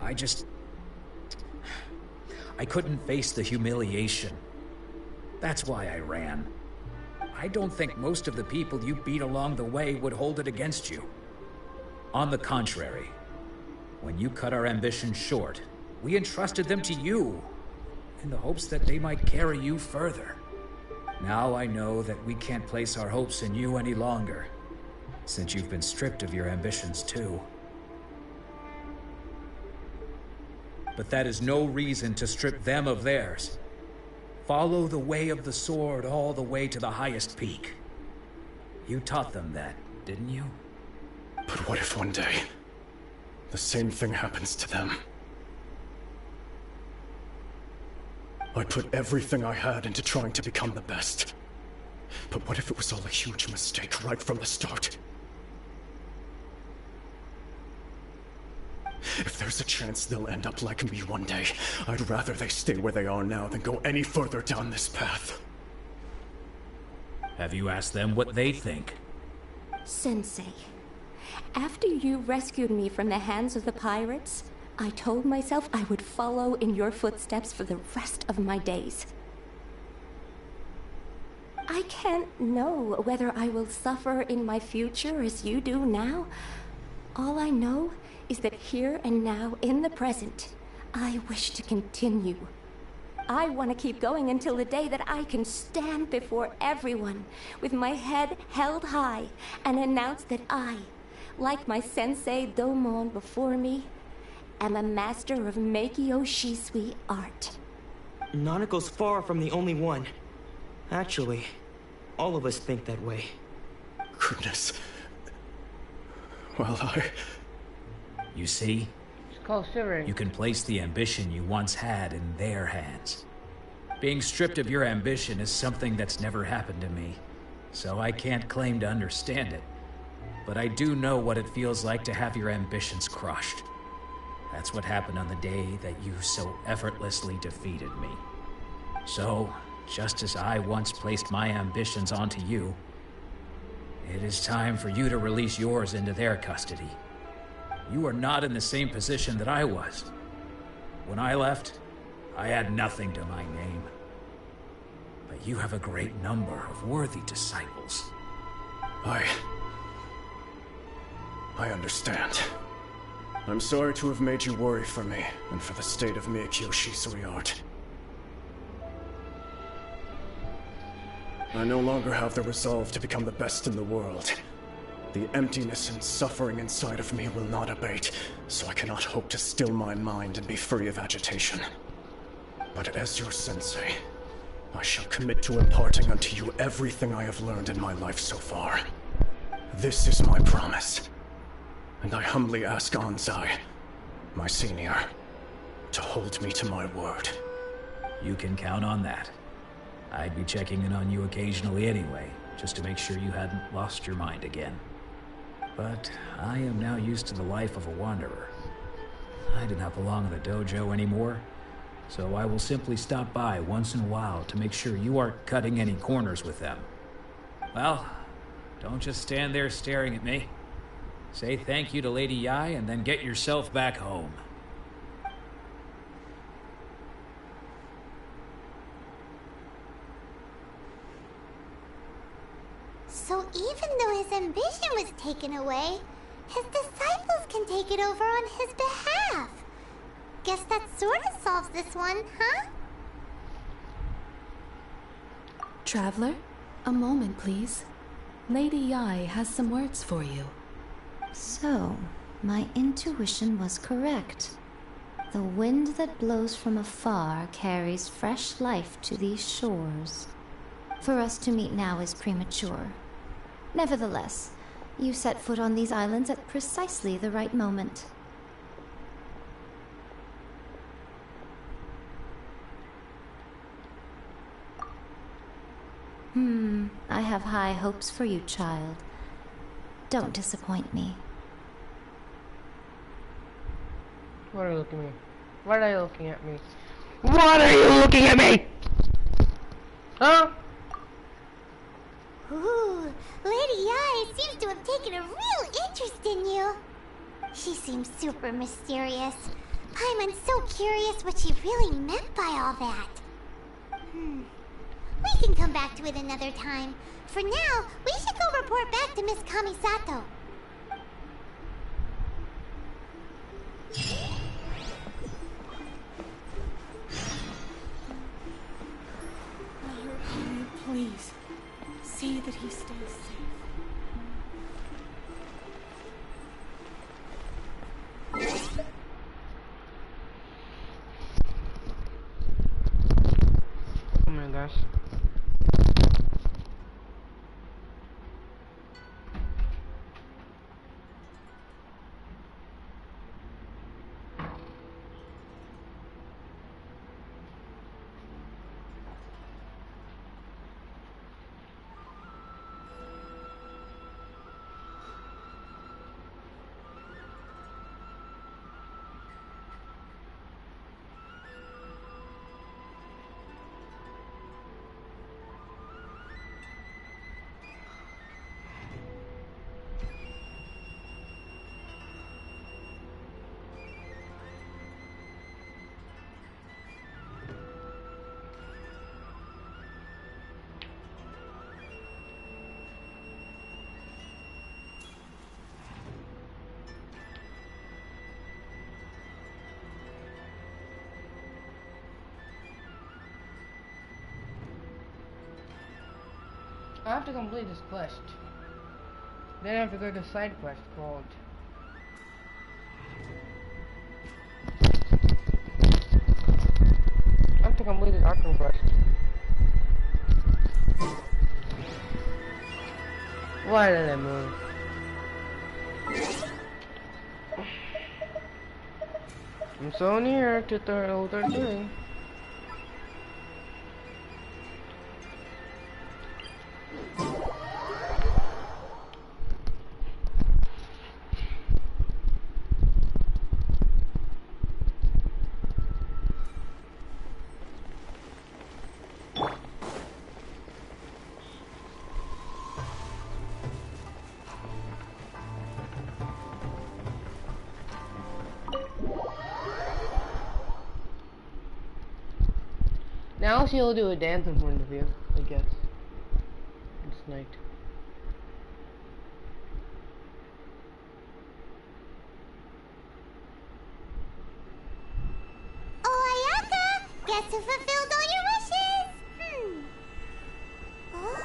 I couldn't face the humiliation. That's why I ran. I don't think most of the people you beat along the way would hold it against you. On the contrary, when you cut our ambitions short, we entrusted them to you, in the hopes that they might carry you further. Now I know that we can't place our hopes in you any longer, since you've been stripped of your ambitions too. But that is no reason to strip them of theirs. Follow the way of the sword all the way to the highest peak. You taught them that, didn't you? But what if one day, the same thing happens to them? I put everything I had into trying to become the best. But what if it was all a huge mistake right from the start? If there's a chance they'll end up like me one day, I'd rather they stay where they are now than go any further down this path. Have you asked them what they think? Sensei, after you rescued me from the hands of the pirates, I told myself I would follow in your footsteps for the rest of my days. I can't know whether I will suffer in my future as you do now. All I know is that here and now, in the present, I wish to continue. I want to keep going until the day that I can stand before everyone with my head held high and announce that I, like my sensei Domon before me, am a master of Meikyo Shisui art. Nanako's far from the only one. Actually, all of us think that way. Goodness. Well, You see? It's called shivering. You can place the ambition you once had in their hands. Being stripped of your ambition is something that's never happened to me, so I can't claim to understand it. But I do know what it feels like to have your ambitions crushed. That's what happened on the day that you so effortlessly defeated me. So, just as I once placed my ambitions onto you, it is time for you to release yours into their custody. You are not in the same position that I was. When I left, I had nothing to my name. But you have a great number of worthy disciples. I understand. I'm sorry to have made you worry for me, and for the state of Meikyo Shisui art. I no longer have the resolve to become the best in the world. The emptiness and suffering inside of me will not abate, so I cannot hope to still my mind and be free of agitation. But as your sensei, I shall commit to imparting unto you everything I have learned in my life so far. This is my promise. And I humbly ask Anzai, my senior, to hold me to my word. You can count on that. I'd be checking in on you occasionally anyway, just to make sure you hadn't lost your mind again. But I am now used to the life of a wanderer. I do not belong in the dojo anymore, so I will simply stop by once in a while to make sure you aren't cutting any corners with them. Well, don't just stand there staring at me. Say thank you to Lady Yai and then get yourself back home. So even though his ambition was taken away, his disciples can take it over on his behalf. Guess that sort of solves this one, huh? Traveler, a moment, please. Lady Yai has some words for you. So, my intuition was correct. The wind that blows from afar carries fresh life to these shores. For us to meet now is premature. Nevertheless, you set foot on these islands at precisely the right moment. I have high hopes for you, child. Don't disappoint me. What are you looking at me? What are you looking at me? What are you looking at me? Huh? Ooh, Lady Yai seems to have taken a real interest in you. She seems super mysterious. Paimon's so curious what she really meant by all that. We can come back to it another time. For now, we should go report back to Miss Kamisato. Please, see that he stays safe. Oh my gosh. I have to complete this quest. Then I have to go to a side quest called I have to complete this Arkham quest. Why did I move? I'm so near to level 33. Now she'll do a dance in front of you, I guess. It's night. Oh, Ayaka! Guess who fulfilled all your wishes? Huh?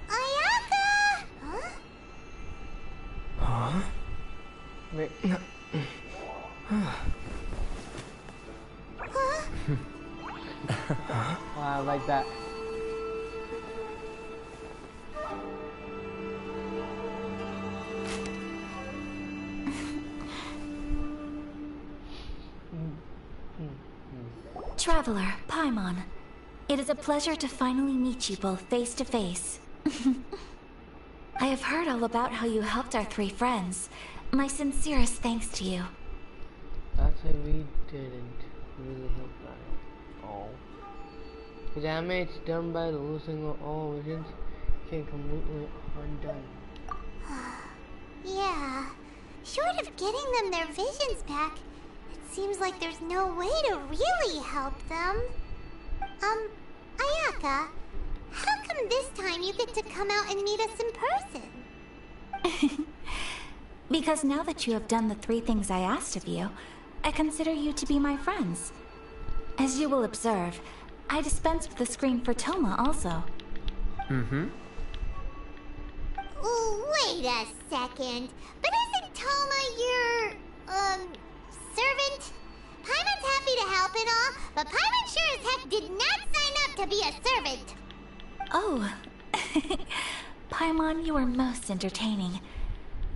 Ayaka! Huh? Huh? Huh? Wait. Wow, I like that. Traveler, Paimon. It is a pleasure to finally meet you both face to face. I have heard all about how you helped our three friends. My sincerest thanks to you. Actually, we didn't really help that. Oh. The damage done by the losing of all visions can completely undone. Yeah. Short of getting them their visions back, it seems like there's no way to really help them. Ayaka, how come this time you get to come out and meet us in person? Because now that you have done the 3 things I asked of you, I consider you to be my friends. As you will observe, I dispensed with the screen for Toma also. Wait a second. But isn't Toma your, servant? Paimon's happy to help and all, but Paimon sure as heck did not sign up to be a servant. Oh. Paimon, you are most entertaining.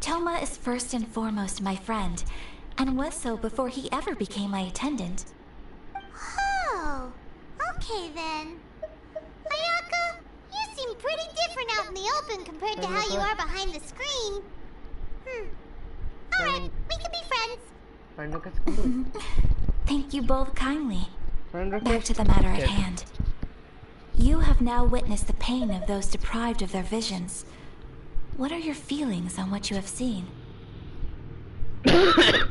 Toma is first and foremost my friend, and was so before he ever became my attendant. Oh, okay then. Ayaka, you seem pretty different out in the open compared to how you are behind the screen. Alright, we can be friends. Friend request complete. Thank you both kindly. Friend Back request to the matter at check. hand. You have now witnessed the pain of those deprived of their visions. What are your feelings on what you have seen? I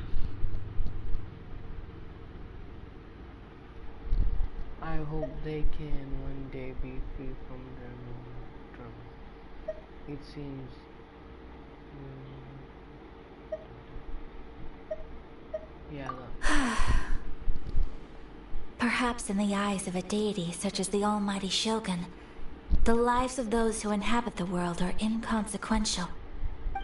hope they can one day be free from their trouble. It seems. Yeah, look. Perhaps in the eyes of a deity such as the almighty Shogun, the lives of those who inhabit the world are inconsequential.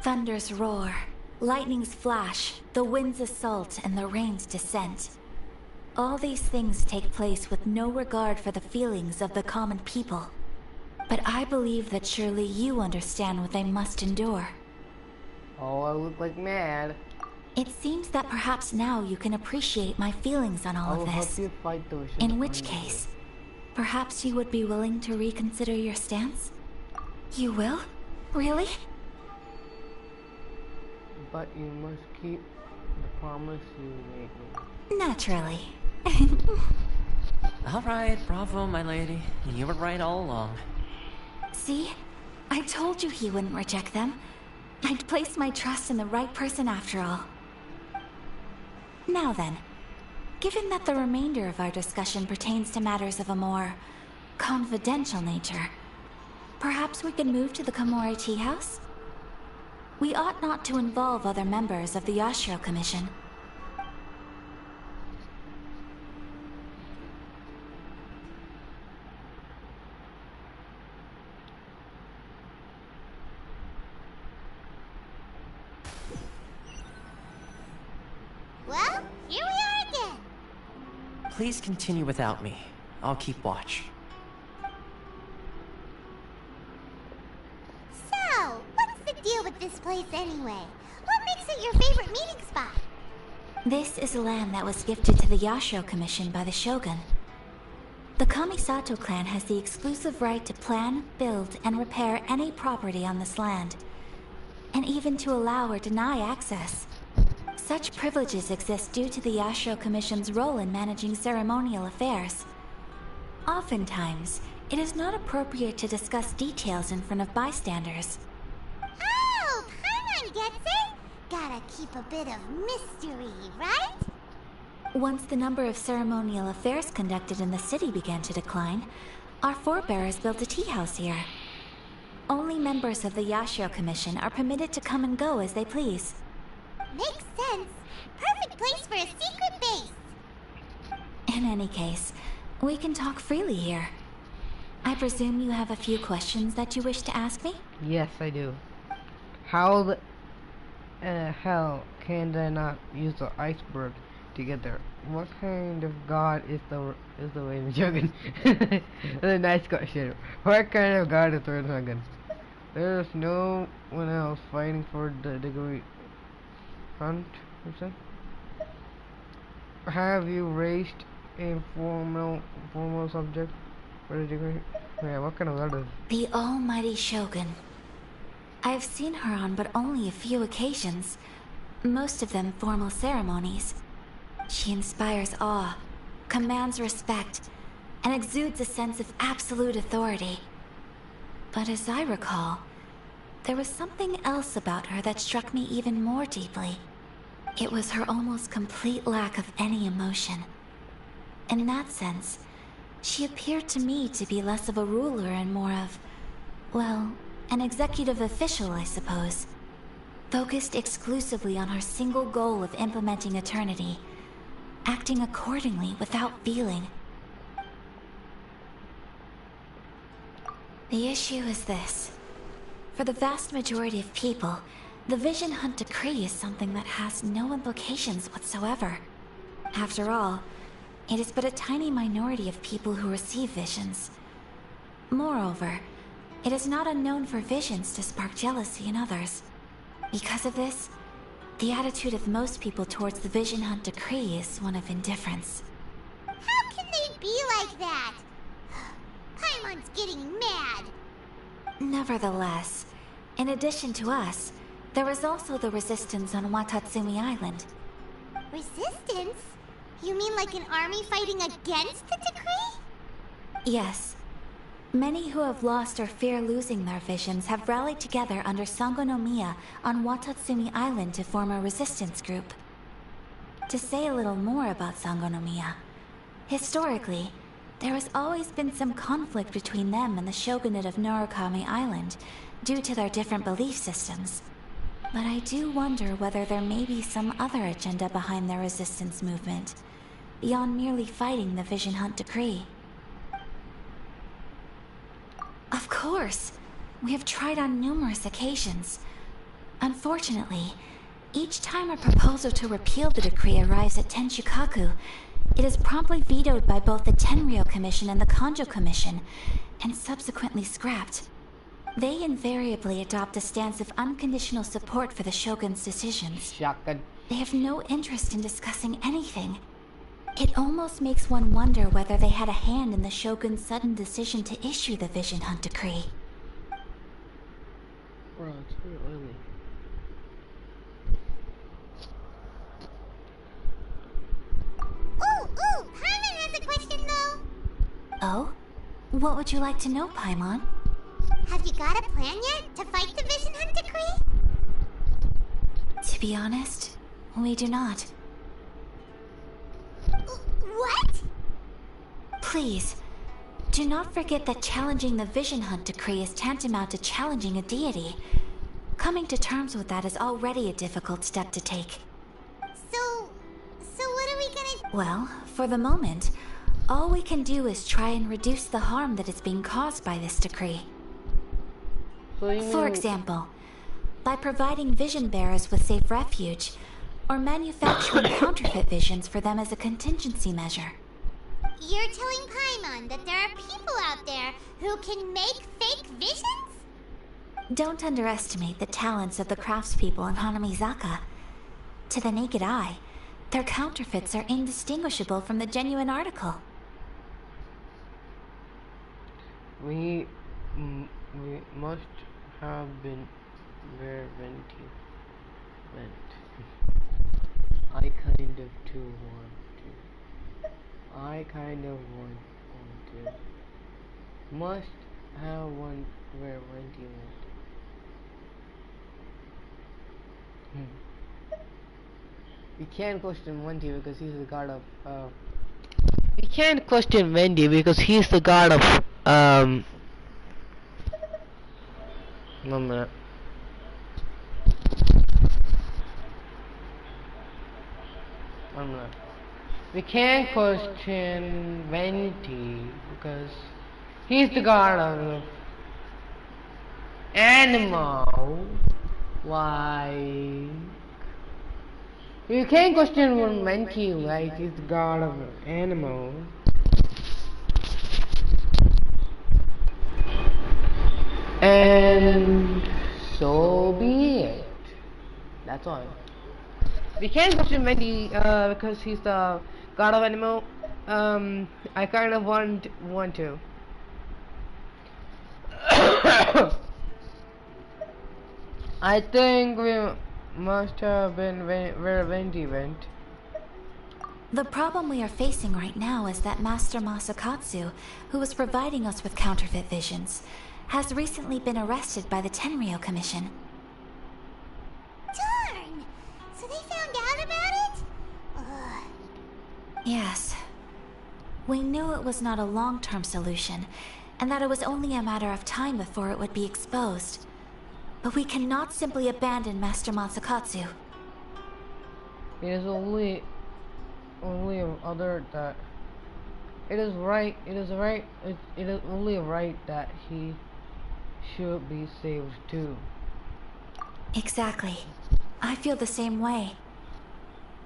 Thunders roar, lightnings flash, the winds assault, and the rains descend. All these things take place with no regard for the feelings of the common people. But I believe that surely you understand what they must endure. Oh, I look like mad. It seems that perhaps now you can appreciate my feelings on all of this. In which case, perhaps you would be willing to reconsider your stance? You will? Really? But you must keep the promise you made me. Naturally. Alright, bravo, my lady. You were right all along. See? I told you he wouldn't reject them. I'd placed my trust in the right person after all. Now then, given that the remainder of our discussion pertains to matters of a more confidential nature, perhaps we could move to the Komori Tea House? We ought not to involve other members of the Yashiro Commission. Well, here we are again. Please continue without me. I'll keep watch. So, what's the deal with this place anyway? What makes it your favorite meeting spot? This is land that was gifted to the Yashiro Commission by the Shogun. The Kamisato clan has the exclusive right to plan, build, and repair any property on this land, and even to allow or deny access. Such privileges exist due to the Yashiro Commission's role in managing ceremonial affairs. Oftentimes, it is not appropriate to discuss details in front of bystanders. Oh, Paimon gets it. Gotta keep a bit of mystery, right? Once the number of ceremonial affairs conducted in the city began to decline, our forebears built a tea house here. Only members of the Yashiro Commission are permitted to come and go as they please. Makes sense. Perfect place for a secret base. In any case, we can talk freely here. I presume you have a few questions that you wish to ask me? Yes, I do. How the hell can they not use the iceberg to get there? What kind of god is the way Shogun? That's a nice question. What kind of god is the Shogun? There's no one else fighting for the degree. Hunt, you said? Have you raised a formal subject for the degree? Yeah, what kind of god is? The almighty Shogun. I've seen her on but only a few occasions, most of them formal ceremonies. She inspires awe, commands respect, and exudes a sense of absolute authority. But as I recall, there was something else about her that struck me even more deeply. It was her almost complete lack of any emotion. In that sense, she appeared to me to be less of a ruler and more of, well, an executive official, I suppose. Focused exclusively on her single goal of implementing eternity, acting accordingly without feeling. The issue is this. For the vast majority of people, the Vision Hunt Decree is something that has no implications whatsoever. After all, it is but a tiny minority of people who receive visions. Moreover, it is not unknown for visions to spark jealousy in others. Because of this, the attitude of most people towards the Vision Hunt Decree is one of indifference. How can they be like that? Paimon's getting mad. Nevertheless, in addition to us, there is also the resistance on Watatsumi Island. Resistance? You mean like an army fighting against the decree? Yes. Many who have lost or fear losing their visions have rallied together under Sangonomiya on Watatsumi Island to form a resistance group. To say a little more about Sangonomiya, historically, there has always been some conflict between them and the shogunate of Narukami Island due to their different belief systems. But I do wonder whether there may be some other agenda behind their resistance movement, beyond merely fighting the Vision Hunt decree. Of course! We have tried on numerous occasions. Unfortunately, each time a proposal to repeal the decree arrives at Tenshukaku, it is promptly vetoed by both the Tenryou Commission and the Kanjo Commission, and subsequently scrapped. They invariably adopt a stance of unconditional support for the Shogun's decisions. They have no interest in discussing anything. It almost makes one wonder whether they had a hand in the Shogun's sudden decision to issue the Vision Hunt decree. Bro, it's very oily. Ooh, Paimon has a question though. Oh? What would you like to know, Paimon? Have you got a plan yet to fight the Vision Hunt decree? To be honest, we do not. What? Please, do not forget that challenging the Vision Hunt decree is tantamount to challenging a deity. Coming to terms with that is already a difficult step to take. So what are we gonna... Well, for the moment, all we can do is try and reduce the harm that is being caused by this decree. For example, by providing vision bearers with safe refuge, or manufacturing counterfeit visions for them as a contingency measure. You're telling Paimon that there are people out there who can make fake visions? Don't underestimate the talents of the craftspeople in Hanamizaka. To the naked eye, their counterfeits are indistinguishable from the genuine article. We must have been where Venti went. I kind of too want to. Must have one where Venti went. We can't question Venti because he's the god of we can't question Venti because he's the god of 1 minute. We can't question Venti because he's the god of animal. Like you can't question Venti like he's the god of animal. And so be it. That's all. We can't question Venti because he's the god of animal. I kind of want to. I think we must have been where Venti went. The problem we are facing right now is that Master Masakatsu, who was providing us with counterfeit visions, has recently been arrested by the Tenryou Commission. Darn! So they found out about it? Ugh. Yes. We knew it was not a long-term solution, and that it was only a matter of time before it would be exposed. But we cannot simply abandon Master Masakatsu. It is only other that it is only right that he should be saved too. Exactly. I feel the same way.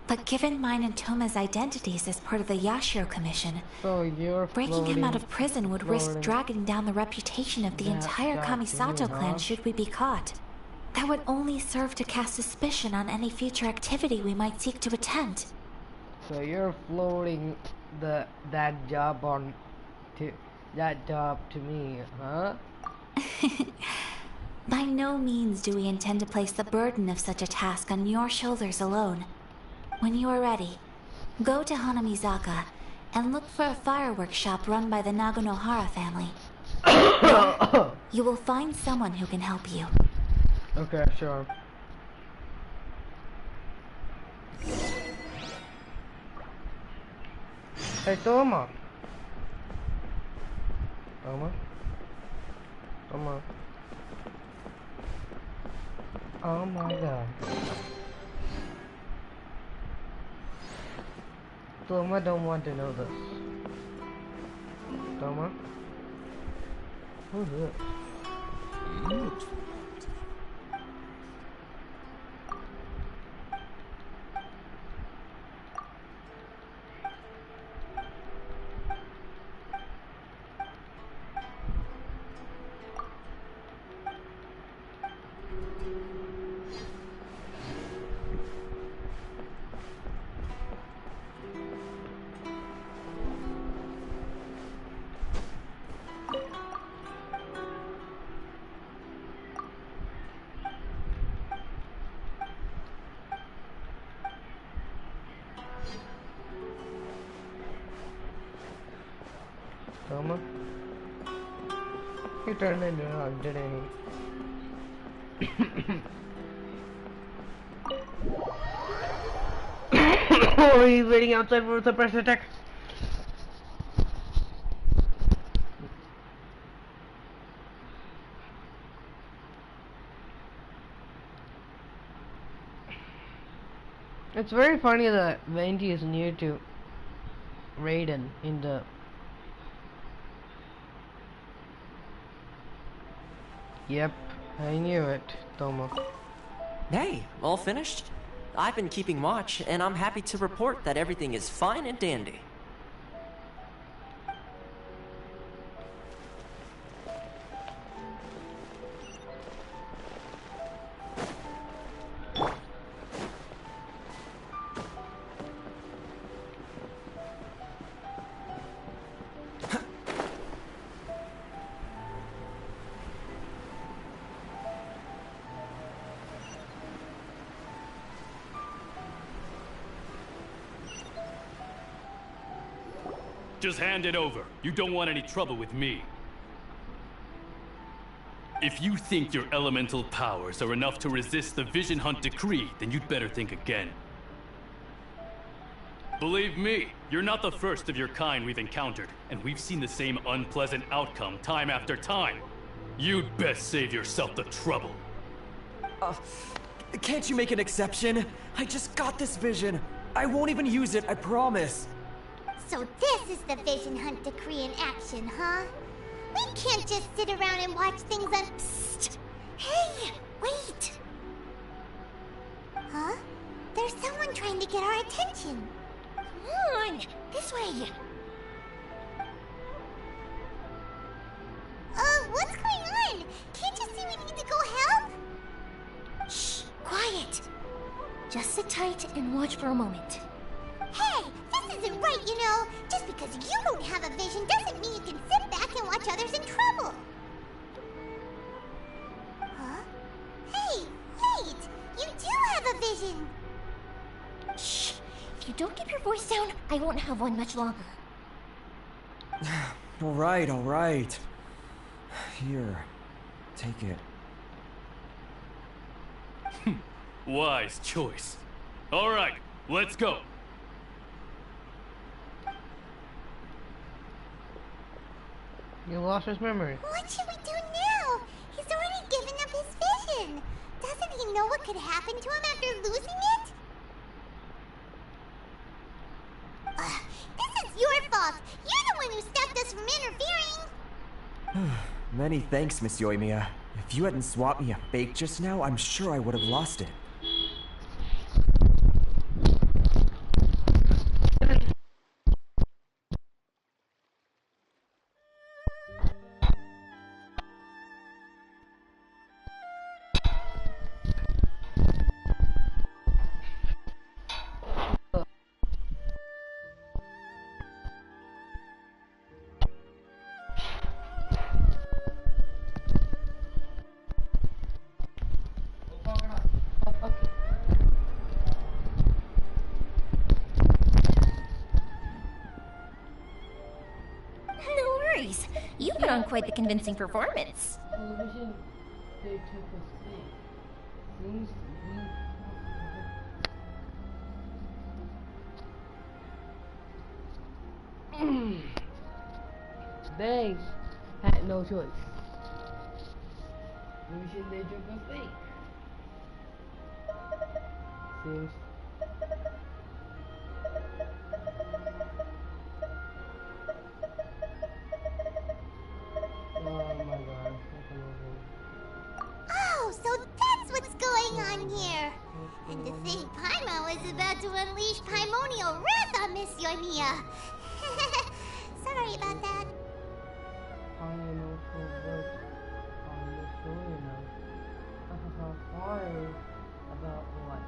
But given mine and Toma's identities as part of the Yashiro Commission, breaking him out of prison would risk dragging down the reputation of the entire Kamisato clan should we be caught. That would only serve to cast suspicion on any future activity we might seek to attempt. So you're floating that job to me, huh? By no means do we intend to place the burden of such a task on your shoulders alone. When you are ready, go to Hanamizaka and look for a fireworks shop run by the Nagonohara family. You will find someone who can help you. Okay, sure. Hey, Toma. Toma. Toma. Oh my god. Toma don't want to know this. Toma? Who's this? Toma? He turned into a hug, didn't he? Oh, he's waiting outside for a surprise attack. It's very funny that Venti is near to Raiden in the... Yep, I knew it, Toma. Hey, all finished? I've been keeping watch, and I'm happy to report that everything is fine and dandy. Just hand it over. You don't want any trouble with me. If you think your elemental powers are enough to resist the Vision Hunt decree, then you'd better think again. Believe me, you're not the first of your kind we've encountered, and we've seen the same unpleasant outcome time after time. You'd best save yourself the trouble. Can't you make an exception? I just got this vision. I won't even use it, I promise. So this is the Vision Hunt decree in action, huh? We can't just sit around and watch things Psst! Hey, wait! Huh? There's someone trying to get our attention. Come on, this way. What's going on? Can't you see we need to go help? Shh, quiet. Just sit tight and watch for a moment. Hey, this isn't right, you know. Just because you don't have a vision doesn't mean you can sit back and watch others in trouble. Huh? Hey, wait! You do have a vision! Shh! If you don't keep your voice down, I won't have one much longer. Alright, alright. Here, take it. Wise choice. Alright, let's go. You lost his memory. What should we do now? He's already given up his vision. Doesn't he know what could happen to him after losing it? This is your fault. You're the one who stopped us from interfering. Many thanks, Miss Yoimiya. If you hadn't swapped me a fake just now, I'm sure I would have lost it. on quite the convincing performance. Television, they took a seat. Seems to be. They had no choice. Television, they took a seat. Seems. Oh my god. Oh, so that's what's going on here. And to think Paimon was about to unleash Paimonial wrath on Miss Yornia. Sorry about that. I know for work on the story now. Sorry about what?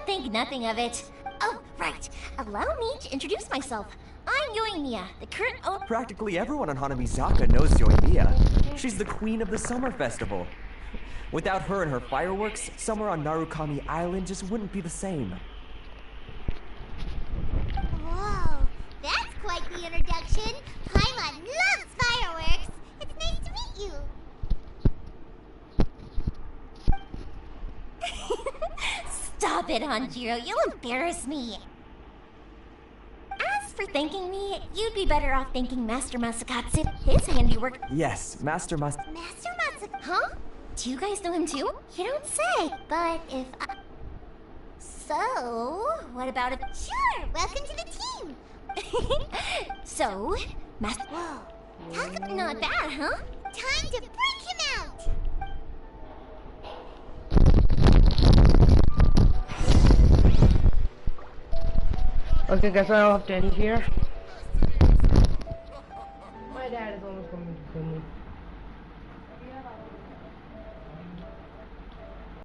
Think nothing of it. Oh, right. Allow me to introduce myself. I'm Yoimiya, the current owner. Practically everyone on Hanamizaka knows Yoimiya. She's the queen of the summer festival. Without her and her fireworks, summer on Narukami Island just wouldn't be the same. Whoa, that's quite the introduction. Paimon loves fireworks. It's nice to meet you. Stop it, Hanjiro. You'll embarrass me. As for thanking me, you'd be better off thanking Master Masakatsu. His handiwork. Yes, Master Master Masakatsu? Huh? Do you guys know him too? You don't say. But if I... So, what about it? Sure, welcome to the team. So, Master... Whoa. Talk about not bad, huh? Time to break him out. Okay, guys, I have to end here. My dad is almost coming to kill me.